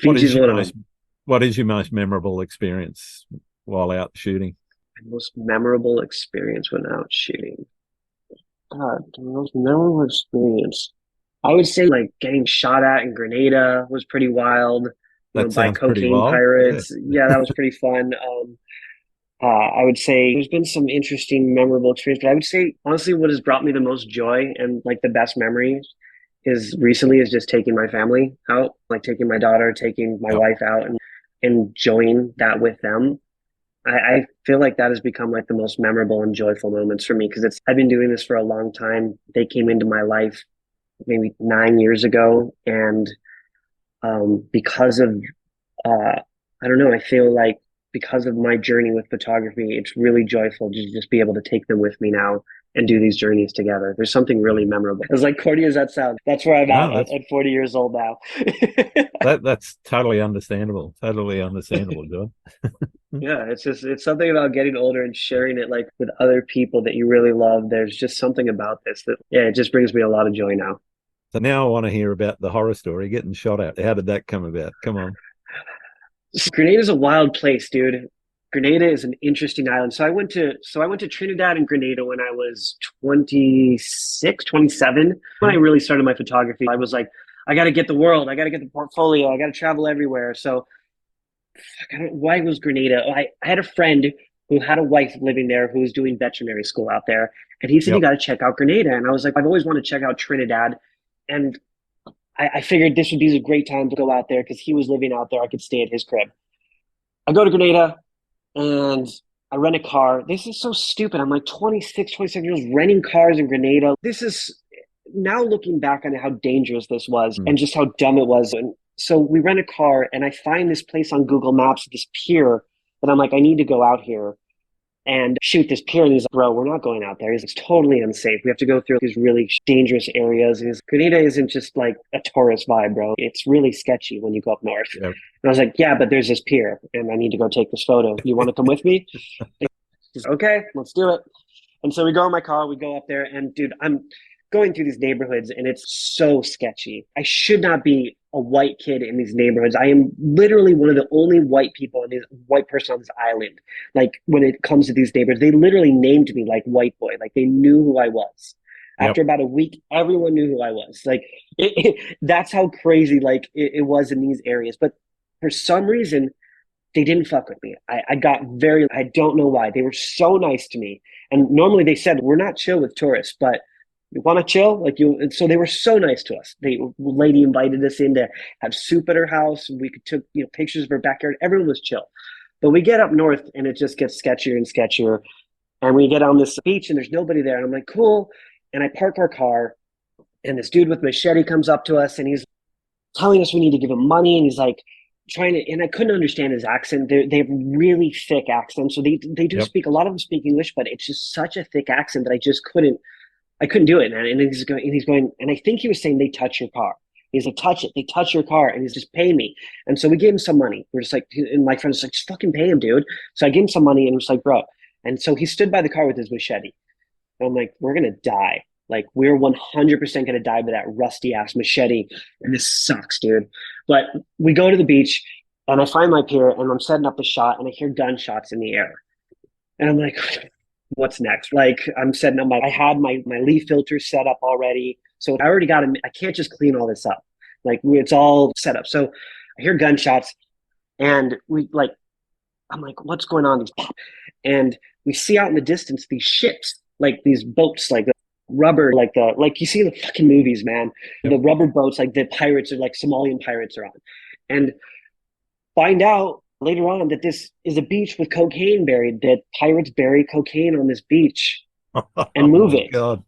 What is Fiji's your one of most them. what is your most memorable experience while out shooting? My most memorable experience when out shooting. God, the most memorable experience. I would say like getting shot at in Grenada was pretty wild, That by sounds pretty cocaine wild. Yeah. pirates. Yeah, that was pretty fun. I would say there's been some interesting, memorable experience, but I would say honestly, what has brought me the most joy and like the best memories is just taking my family out, like taking my daughter, taking my Yep. wife out, and enjoying that with them. I feel like that has become like the most memorable and joyful moments for me because I've been doing this for a long time. They came into my life maybe 9 years ago, and because of I don't know, I feel like because of my journey with photography, it's really joyful to just be able to take them with me now and do these journeys together. There's something really memorable. As like corny as that sounds, that's where I'm No, at 40 years old now. that's totally understandable. Totally understandable, John. Yeah, it's something about getting older and sharing it like with other people that you really love. There's just something about this that yeah, it just brings me a lot of joy now. So now I want to hear about the horror story, getting shot at. How did that come about? Come on. Grenada is a wild place, dude. Grenada is an interesting island. So I went to Trinidad and Grenada when I was 26, 27. When I really started my photography, I was like, I got to get the world. I got to get the portfolio. I got to travel everywhere. So why was Grenada? I had a friend who had a wife living there who was doing veterinary school out there. And he said, you Yep. got to check out Grenada. And I was like, I've always wanted to check out Trinidad. And I figured this would be a great time to go out there because he was living out there. I could stay at his crib. I go to Grenada and I rent a car. This is so stupid. I'm like 26, 27 years old renting cars in Grenada. This is now looking back on how dangerous this was Mm. and just how dumb it was. And so we rent a car and I find this place on Google Maps, this pier that I'm like, I need to go out here and shoot this pier. And he's like, bro, we're not going out there. It's totally unsafe. We have to go through these really dangerous areas. And Grenada isn't just like a tourist vibe, bro. It's really sketchy when you go up north. Yep. And I was like, yeah, but there's this pier and I need to go take this photo. You want to come with me? He's like, okay, let's do it. And so we go in my car, we go up there, and dude, I'm going through these neighborhoods and it's so sketchy. I should not be a white kid in these neighborhoods. I am literally one of the only white people and this white person on this island. Like when it comes to these neighborhoods, they literally named me like white boy. Like they knew who I was. Yep. After about a week, everyone knew who I was. Like that's how crazy like it was in these areas. But for some reason, they didn't fuck with me. I got I don't know why. They were so nice to me. And normally they said, we're not chill with tourists, but you want to chill? Like you, and so they were so nice to us. Lady invited us in to have soup at her house. We could took, pictures of her backyard. Everyone was chill. But we get up north and it just gets sketchier and sketchier. And we get on this beach and there's nobody there. And I'm like, cool. And I park our car and this dude with machete comes up to us and he's telling us we need to give him money. And he's like trying to, and I couldn't understand his accent. They have really thick accents. So they do Yep. speak, a lot of them speak English, but it's just such a thick accent that I couldn't do it, man. And he's going, and I think he was saying they touch your car. He's like, touch it. They touch your car. And he's just pay me. And so we gave him some money. We're just like, and my friend's like, just fucking pay him, dude. So I gave him some money and was like, bro. And so he stood by the car with his machete. And I'm like, we're going to die. Like, we're 100% going to die with that rusty ass machete. And this sucks, dude. But we go to the beach and I find my pier and I'm setting up the shot and I hear gunshots in the air. And I'm like, what's next? Like, I'm setting up I had my leaf filters set up already. So I already got I can't just clean all this up. Like, it's all set up. So I hear gunshots and I'm like, what's going on? And we see out in the distance these ships, like these boats, like the rubber, like you see in the fucking movies, man. Yep. The rubber boats, like the pirates are like Somalian pirates are on. And find out later on that this is a beach with cocaine buried, that pirates bury cocaine on this beach and move it. God.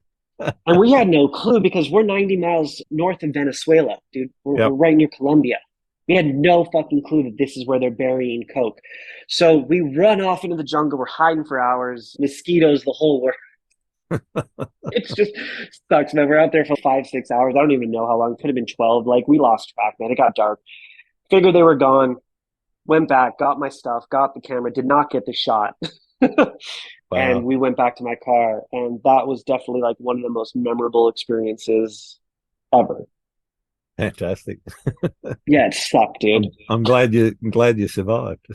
And we had no clue because we're 90 miles north of Venezuela, dude. We're right near Colombia. We had no fucking clue that this is where they're burying coke. So we run off into the jungle. We're hiding for hours, mosquitoes, the whole world. It's just sucks, man. We're out there for 5-6 hours. I don't even know how long. It could have been 12. Like, we lost track, man. It got dark. Figured they were gone. Went back, got my stuff, got the camera, did not get the shot. Wow. And we went back to my car. And that was definitely like one of the most memorable experiences ever. Fantastic. Yeah, it sucked, dude. I'm glad you survived.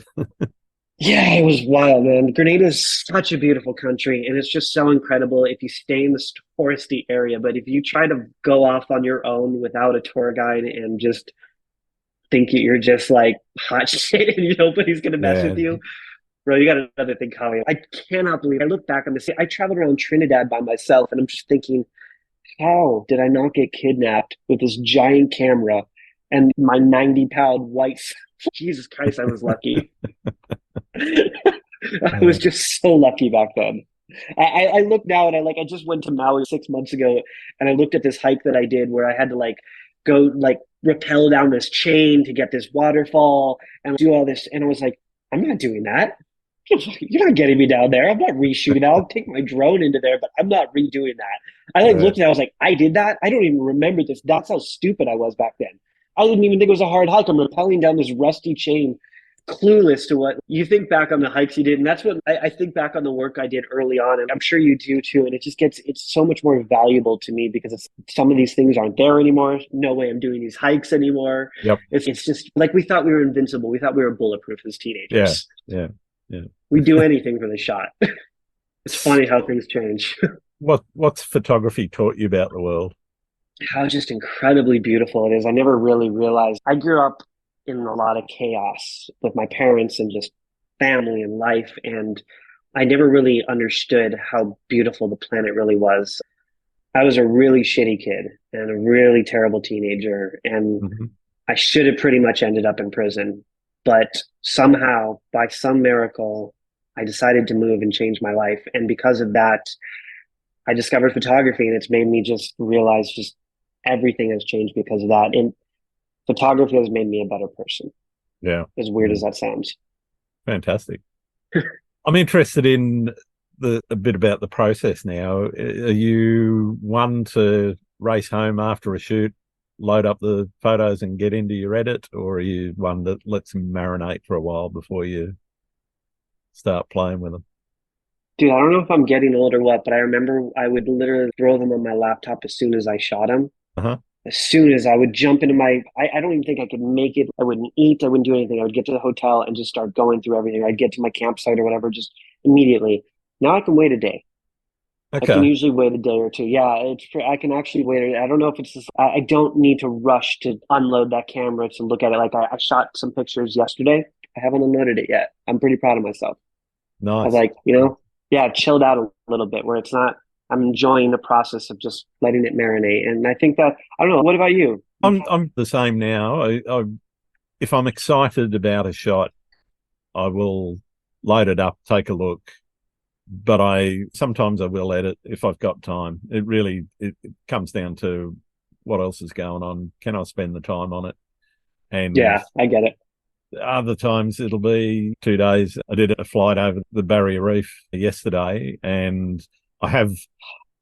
Yeah, it was wild, man. Grenada is such a beautiful country, and it's just so incredible if you stay in the touristy area. But if you try to go off on your own without a tour guide and just think you're just like hot shit and nobody's gonna mess with you, bro, you got another thing coming. I cannot believe I look back on this. I traveled around Trinidad by myself, and I'm just thinking, how did I not get kidnapped with this giant camera and my 90-pound white? Jesus Christ, I was lucky. I was just so lucky back then. I look now and I just went to Maui 6 months ago and I looked at this hike that I did where I had to go rappel down this chain to get this waterfall and do all this. And I was like, I'm not doing that. You're not getting me down there. I'm not reshooting that. I'll take my drone into there, but I'm not redoing that. I looked at it, I was like, I did that? I don't even remember this. That's how stupid I was back then. I didn't even think it was a hard hike. I'm rappelling down this rusty chain, clueless to what you think back on the hikes you did. And that's what I think back on the work I did early on. And I'm sure you do too. And it's so much more valuable to me because some of these things aren't there anymore. No way I'm doing these hikes anymore. Yep. It's just like we thought we were invincible. We thought we were bulletproof as teenagers. Yeah. We do anything for the shot. It's funny how things change. What's photography taught you about the world? How just incredibly beautiful it is. I never really realized. I grew up in a lot of chaos with my parents and just family and life. And I never really understood how beautiful the planet really was. I was a really shitty kid and a really terrible teenager. And I should have pretty much ended up in prison. But somehow, by some miracle, I decided to move and change my life. And because of that, I discovered photography, and it's made me just realize just everything has changed because of that. And photography has made me a better person. Yeah. As weird as that sounds. Fantastic. I'm interested in a bit about the process now. Are you one to race home after a shoot, load up the photos and get into your edit, or are you one that lets them marinate for a while before you start playing with them? Dude, I don't know if I'm getting old or what, but I remember I would literally throw them on my laptop as soon as I shot them. As soon as I would jump into I don't even think I could make it. I wouldn't eat. I wouldn't do anything. I would get to the hotel and just start going through everything. I'd get to my campsite or whatever, just immediately. Now I can wait a day. Okay. I can usually wait a day or two. Yeah, I can actually wait. I don't know if it's just, I don't need to rush to unload that camera to look at it. Like I shot some pictures yesterday. I haven't unloaded it yet. I'm pretty proud of myself. Nice. I was like, yeah, chilled out a little bit where it's not, I'm enjoying the process of just letting it marinate. And I think that, I don't know, what about you? I'm the same now. If I'm excited about a shot, I will load it up, take a look. But I sometimes I will edit if I've got time. It comes down to what else is going on. Can I spend the time on it? And Yeah, I get it. other times it'll be 2 days. I did a flight over the Barrier Reef yesterday, and I have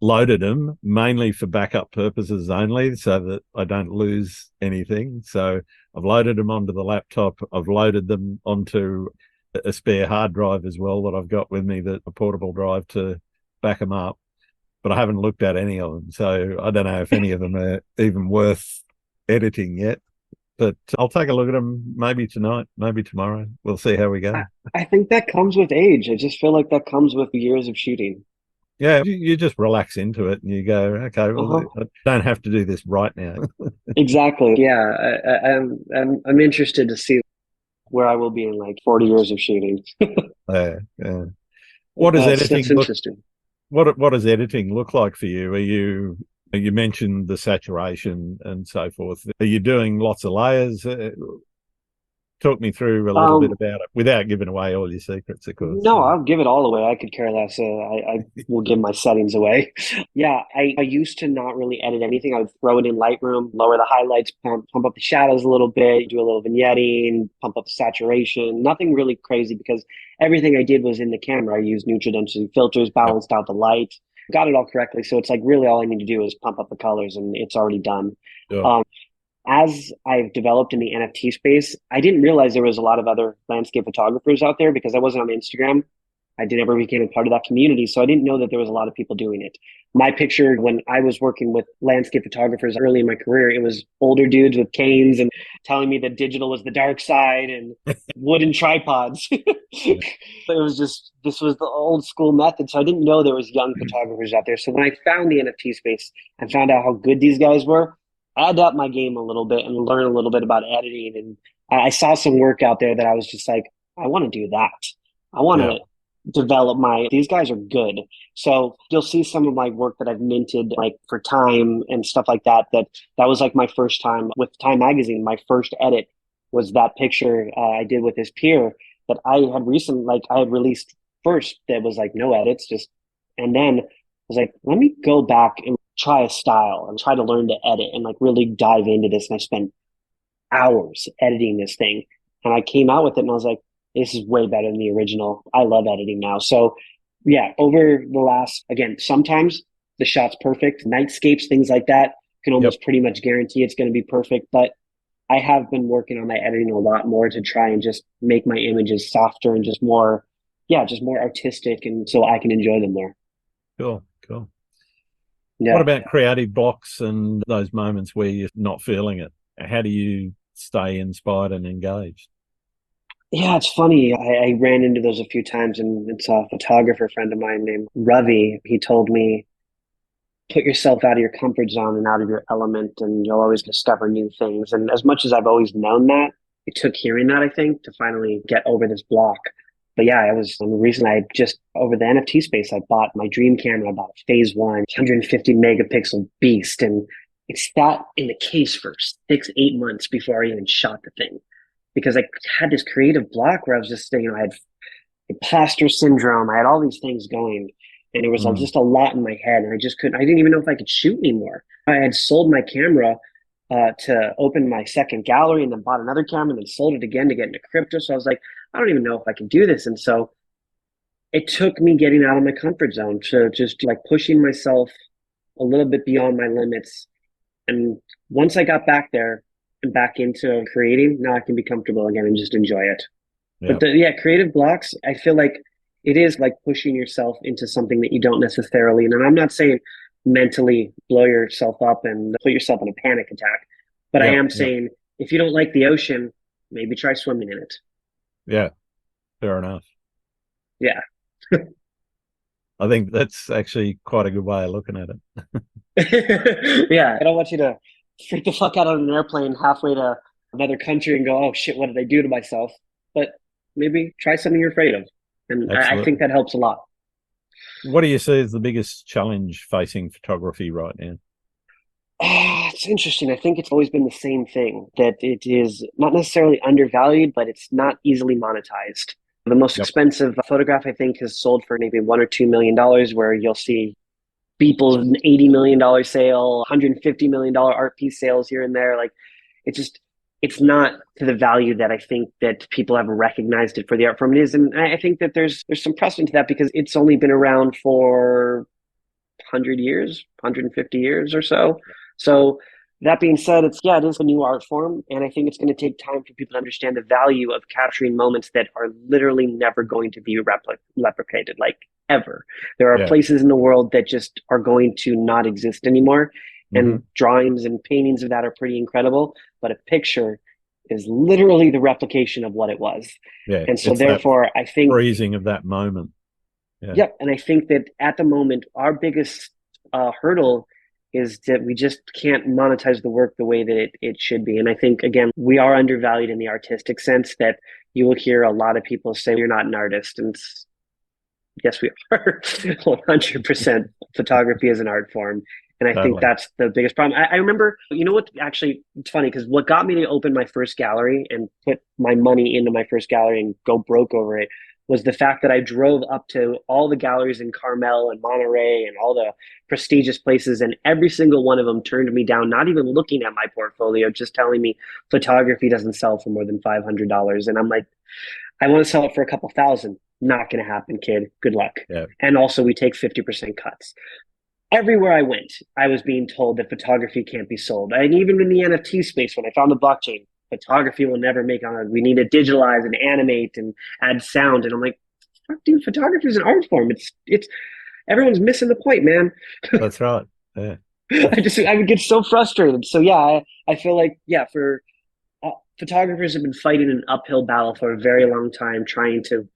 loaded them mainly for backup purposes only so that I don't lose anything. So I've loaded them onto the laptop. I've loaded them onto a spare hard drive as well that I've got with me, that a portable drive to back them up. But I haven't looked at any of them. So I don't know if any of them are even worth editing yet. But I'll take a look at them maybe tonight, maybe tomorrow. We'll see how we I, go. I think that comes with age. I just feel like that comes with years of shooting. Yeah, you just relax into it and you go, okay, well, Uh-huh. I don't have to do this right now. Exactly. Yeah, I'm interested to see where I will be in like 40 years of shooting. Yeah. What does That's editing look? interesting. What does editing look like for you? You mentioned the saturation and so forth. Are you doing lots of layers? Talk me through a little bit Um, about it without giving away all your secrets, of course. no, I'll give it all away. I could care less. I will give my settings away. Yeah, I used to not really edit anything. I would throw it in Lightroom, lower the highlights, pump up the shadows a little bit, do a little vignetting, pump up the saturation. Nothing really crazy because everything I did was in the camera. I used neutral density filters, Yep. balanced out the light, got it all correctly. So it's like really all I need to do is pump up the colors and it's already done. Sure. Um, as I've developed in the NFT space, I didn't realize there was a lot of other landscape photographers out there because I wasn't on Instagram. I did never became a part of that community, so I didn't know that there was a lot of people doing it. My picture when I was working with landscape photographers early in my career, it was older dudes with canes and telling me that digital was the dark side and wooden tripods. Yeah. It was just this was the old school method, so I didn't know there was young photographers out there. So when I found the NFT space and found out how good these guys were, I had to up my game a little bit and learn a little bit about editing. And I saw some work out there that I was just like, I want to do that. I want Yeah. to develop these guys are good. So you'll see some of my work that I've minted like for Time and stuff like that. That was like my first time with Time magazine. My first edit was that picture I did with this peer that I had released first that was like no edits, just, and then I was like, let me go back and try a style and try to learn to edit and like really dive into this. And I spent hours editing this thing. And I came out with it and I was like, this is way better than the original. I love editing now. So yeah, over the last, again, sometimes the shot's perfect. Nightscapes, things like that, can Yep. almost pretty much guarantee it's going to be perfect. But I have been working on my editing a lot more to try and just make my images softer and just more, yeah, just more artistic and so I can enjoy them more. Cool. What Yeah. about creative blocks and those moments where you're not feeling it? How do you stay inspired and engaged? Yeah, it's funny. I ran into those a few times, and it's a photographer friend of mine named Ravi. He told me, put yourself out of your comfort zone and out of your element, and you'll always discover new things. And as much as I've always known that, it took hearing that, I think, to finally get over this block. But yeah, the reason I just, over the NFT space, I bought my dream camera. I bought a phase one, 150 megapixel beast, and it sat in the case for 6, 8 months before I even shot the thing because I had this creative block where I was just, I had imposter syndrome. I had all these things going, and it was Mm. just a lot in my head, and I just couldn't. I didn't even know if I could shoot anymore. I had sold my camera to open my second gallery, and then bought another camera, and then sold it again to get into crypto. So I was like, I don't even know if I can do this, and so it took me getting out of my comfort zone to just like pushing myself a little bit beyond my limits. And once I got back there and back into creating, now I can be comfortable again and just enjoy it. Yeah. But yeah, creative blocks, I feel like it is like pushing yourself into something that you don't necessarily, and I'm not saying mentally blow yourself up and put yourself in a panic attack, but I Yep. am Yep. saying if you don't like the ocean, maybe try swimming in it. Yeah. Fair enough. Yeah. I think that's actually quite a good way of looking at it. Yeah. I don't want you to freak the fuck out on an airplane halfway to another country and go, oh shit, what did I do to myself? But maybe try something you're afraid of. And I think Absolutely. that helps a lot. What do you see as the biggest challenge facing photography right now? It's interesting. I think it's always been the same thing, that it is not necessarily undervalued, but it's not easily monetized. The most Yep. expensive photograph, I think, has sold for maybe $1 or $2 million, where you'll see Beeple's $80 million sale, $150 million art piece sales here and there. Like, it's just, it's not to the value that I think that people have recognized it for the art form it is. And I think that there's some precedent to that, because it's only been around for 100 years, 150 years or so. So that being said, it is a new art form, and I think it's going to take time for people to understand the value of capturing moments that are literally never going to be replicated, like ever. There are Yeah. places in the world that just are going to not exist anymore, Mm-hmm. and drawings and paintings of that are pretty incredible, but a picture is literally the replication of what it was. Yeah. And so It's that therefore, I think, freezing of that moment. Yeah. yep, and I think that at the moment, our biggest hurdle is that we just can't monetize the work the way that it should be. And I think, again, we are undervalued in the artistic sense, that you will hear a lot of people say, you're not an artist. And yes, we are. 100% photography is an art form. And I think Totally. that's the biggest problem. I remember, you know what, actually, it's funny, because what got me to open my first gallery and put my money into my first gallery and go broke over it was the fact that I drove up to all the galleries in Carmel and Monterey and all the prestigious places, and every single one of them turned me down, not even looking at my portfolio, just telling me photography doesn't sell for more than $500. And I'm like, I want to sell it for a couple thousand. Not going to happen, kid. Good luck. Yeah. And also, we take 50% cuts. Everywhere I went, I was being told that photography can't be sold. And even in the NFT space, when I found the blockchain, photography will never make on it. We need to digitalize and animate and add sound. And I'm like, fuck, dude, photography is an art form. It's everyone's missing the point, man. That's right. Yeah. I would get so frustrated. So yeah, I feel like, yeah, for photographers have been fighting an uphill battle for a very long time, trying to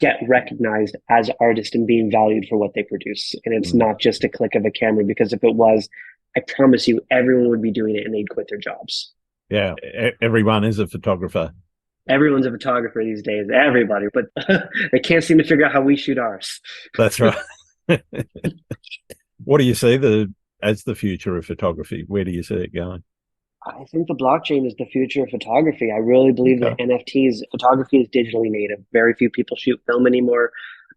get recognized as artists and being valued for what they produce. And it's not just a click of a camera, because if it was, I promise you, everyone would be doing it and they'd quit their jobs. Yeah. Everyone is a photographer. Everyone's a photographer these days, everybody, but they can't seem to figure out how we shoot ours. That's right. What do you see as the future of photography? Where do you see it going? I think the blockchain is the future of photography. I really believe that NFTs, photography is digitally native. Very few people shoot film anymore.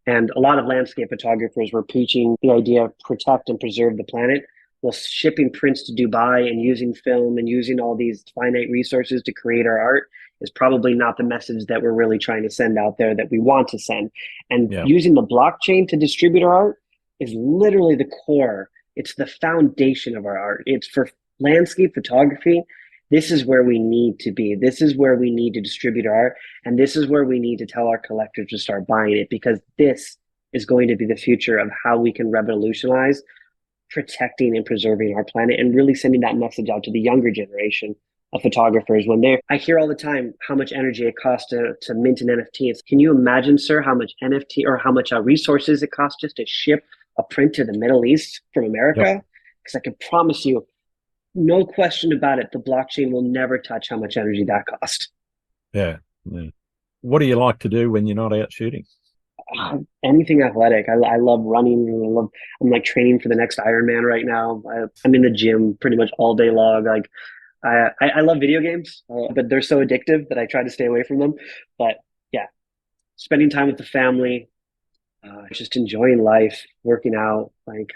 And a lot of landscape photographers were preaching the idea of protect and preserve the planet, while shipping prints to Dubai and using film and using all these finite resources to create our art is probably not the message that we're really trying to send out there, that we want to send. And using the blockchain to distribute our art is literally the core. It's the foundation of our art. It's for landscape photography. This is where we need to be. This is where we need to distribute our art. And this is where we need to tell our collectors to start buying it, because this is going to be the future of how we can revolutionize protecting and preserving our planet, and really sending that message out to the younger generation of photographers. I hear all the time how much energy it costs to mint an NFT. Can you imagine, sir, how much NFT or how much resources it costs just to ship a print to the Middle East from America? Because I can promise you, no question about it, the blockchain will never touch how much energy that costs. Yeah. What do you like to do when you're not out shooting? Anything athletic. I love running. I'm like training for the next Ironman right now. I'm in the gym pretty much all day long. Like I love video games, but they're so addictive that I try to stay away from them. But yeah, spending time with the family, just enjoying life, working out. Like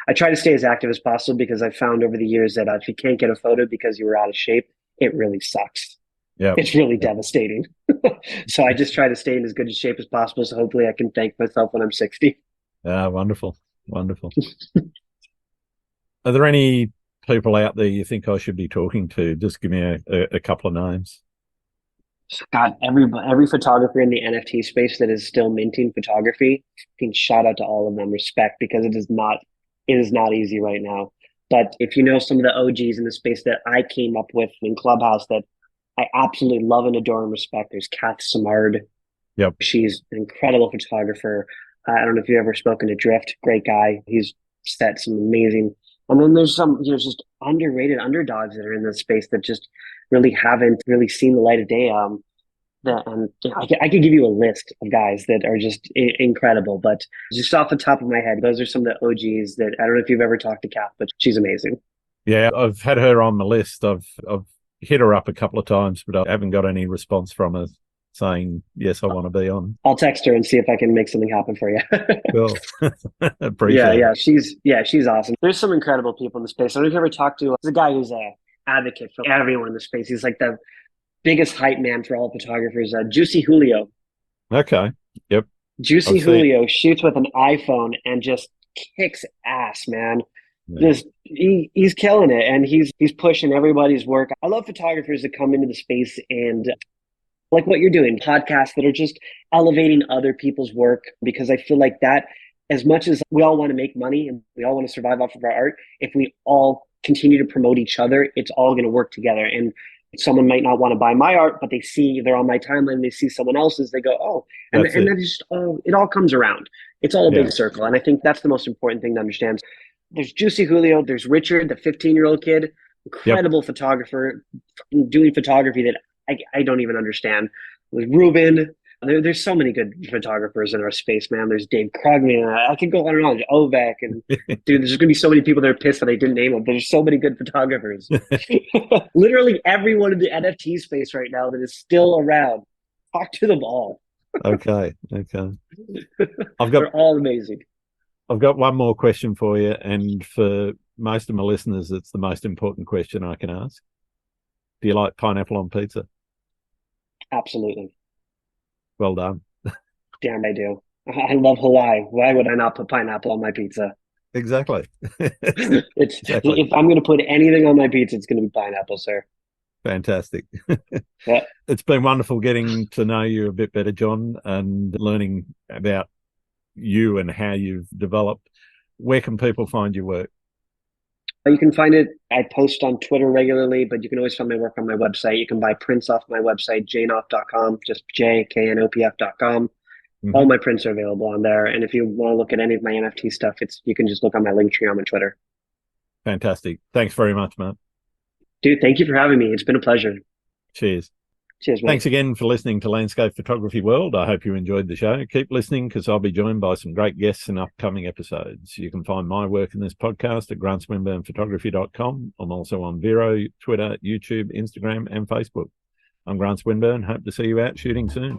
I try to stay as active as possible, because I've found over the years that if you can't get a photo because you were out of shape, it really sucks. Yeah, it's really devastating. So I just try to stay in as good a shape as possible, so hopefully I can thank myself when I'm 60. Wonderful. Are there any people out there you think I should be talking to? Just give me a couple of names. God, every photographer in the NFT space that is still minting photography, can shout out to all of them. Respect, because it is not easy right now. But if you know some of the OGs in the space that I came up with in Clubhouse that I absolutely love and adore and respect, there's Kath Samard. Yep. She's an incredible photographer. I don't know if you've ever spoken to Drift. Great guy. He's set some amazing. And then there's some, just underrated underdogs that are in this space that just really haven't really seen the light of day. And I could give you a list of guys that are just incredible, but just off the top of my head, those are some of the OGs that I don't know if you've ever talked to Kath, but she's amazing. Yeah, I've had her on my list. I've hit her up a couple of times, but I haven't got any response from her saying, yes, I want to be on. I'll text her and see if I can make something happen for you. Cool. Appreciate it. She's awesome. There's some incredible people in the space. I don't know if you ever talked to the guy who's a advocate for everyone in the space. He's like the biggest hype man for all photographers, Juicy Julio. Okay. Yep. Juicy Julio shoots with an iPhone and just kicks ass, man. Yeah. Just he's killing it, and he's pushing everybody's work. I love photographers that come into the space and like what you're doing, podcasts that are just elevating other people's work, because I feel like that, as much as we all want to make money and we all want to survive off of our art, if we all continue to promote each other, it's all going to work together. And someone might not want to buy my art, but they're on my timeline, they see someone else's, they go, oh, and then just, oh, it all comes around. It's all a big circle. And I think that's the most important thing to understand. There's Juicy Julio, there's Richard, the 15-year-old kid, incredible photographer, doing photography that I don't even understand. There's Ruben. There's so many good photographers in our space, man. There's Dave Krugman. I could go on and on. Ovek. And dude, there's going to be so many people that are pissed that I didn't name them. There's so many good photographers. Literally everyone in the NFT space right now that is still around. Talk to them all. Okay. They're all amazing. I've got one more question for you. And for most of my listeners, it's the most important question I can ask. Do you like pineapple on pizza? Absolutely. Well done. Damn, I do. I love Hawaii. Why would I not put pineapple on my pizza? Exactly. Exactly. If I'm going to put anything on my pizza, it's going to be pineapple, sir. Fantastic. Yeah. It's been wonderful getting to know you a bit better, John, and learning about you and how you've developed. Where can people find your work? You can find it. I post on Twitter regularly, but you can always find my work on my website. You can buy prints off my website, jknopf.com, just jknopf.com. Mm-hmm. All my prints are available on there. And if you want to look at any of my NFT stuff, you can just look on my link tree on my Twitter. Fantastic. Thanks very much, Matt. Dude, thank you for having me. It's been a pleasure. Cheers. Cheers, man. Thanks again for listening to Landscape Photography World. I hope you enjoyed the show. Keep listening, because I'll be joined by some great guests in upcoming episodes. You can find my work in this podcast at grantswinburnphotography.com. I'm also on Vero, Twitter, YouTube, Instagram, and Facebook. I'm Grant Swinburne. Hope to see you out shooting soon.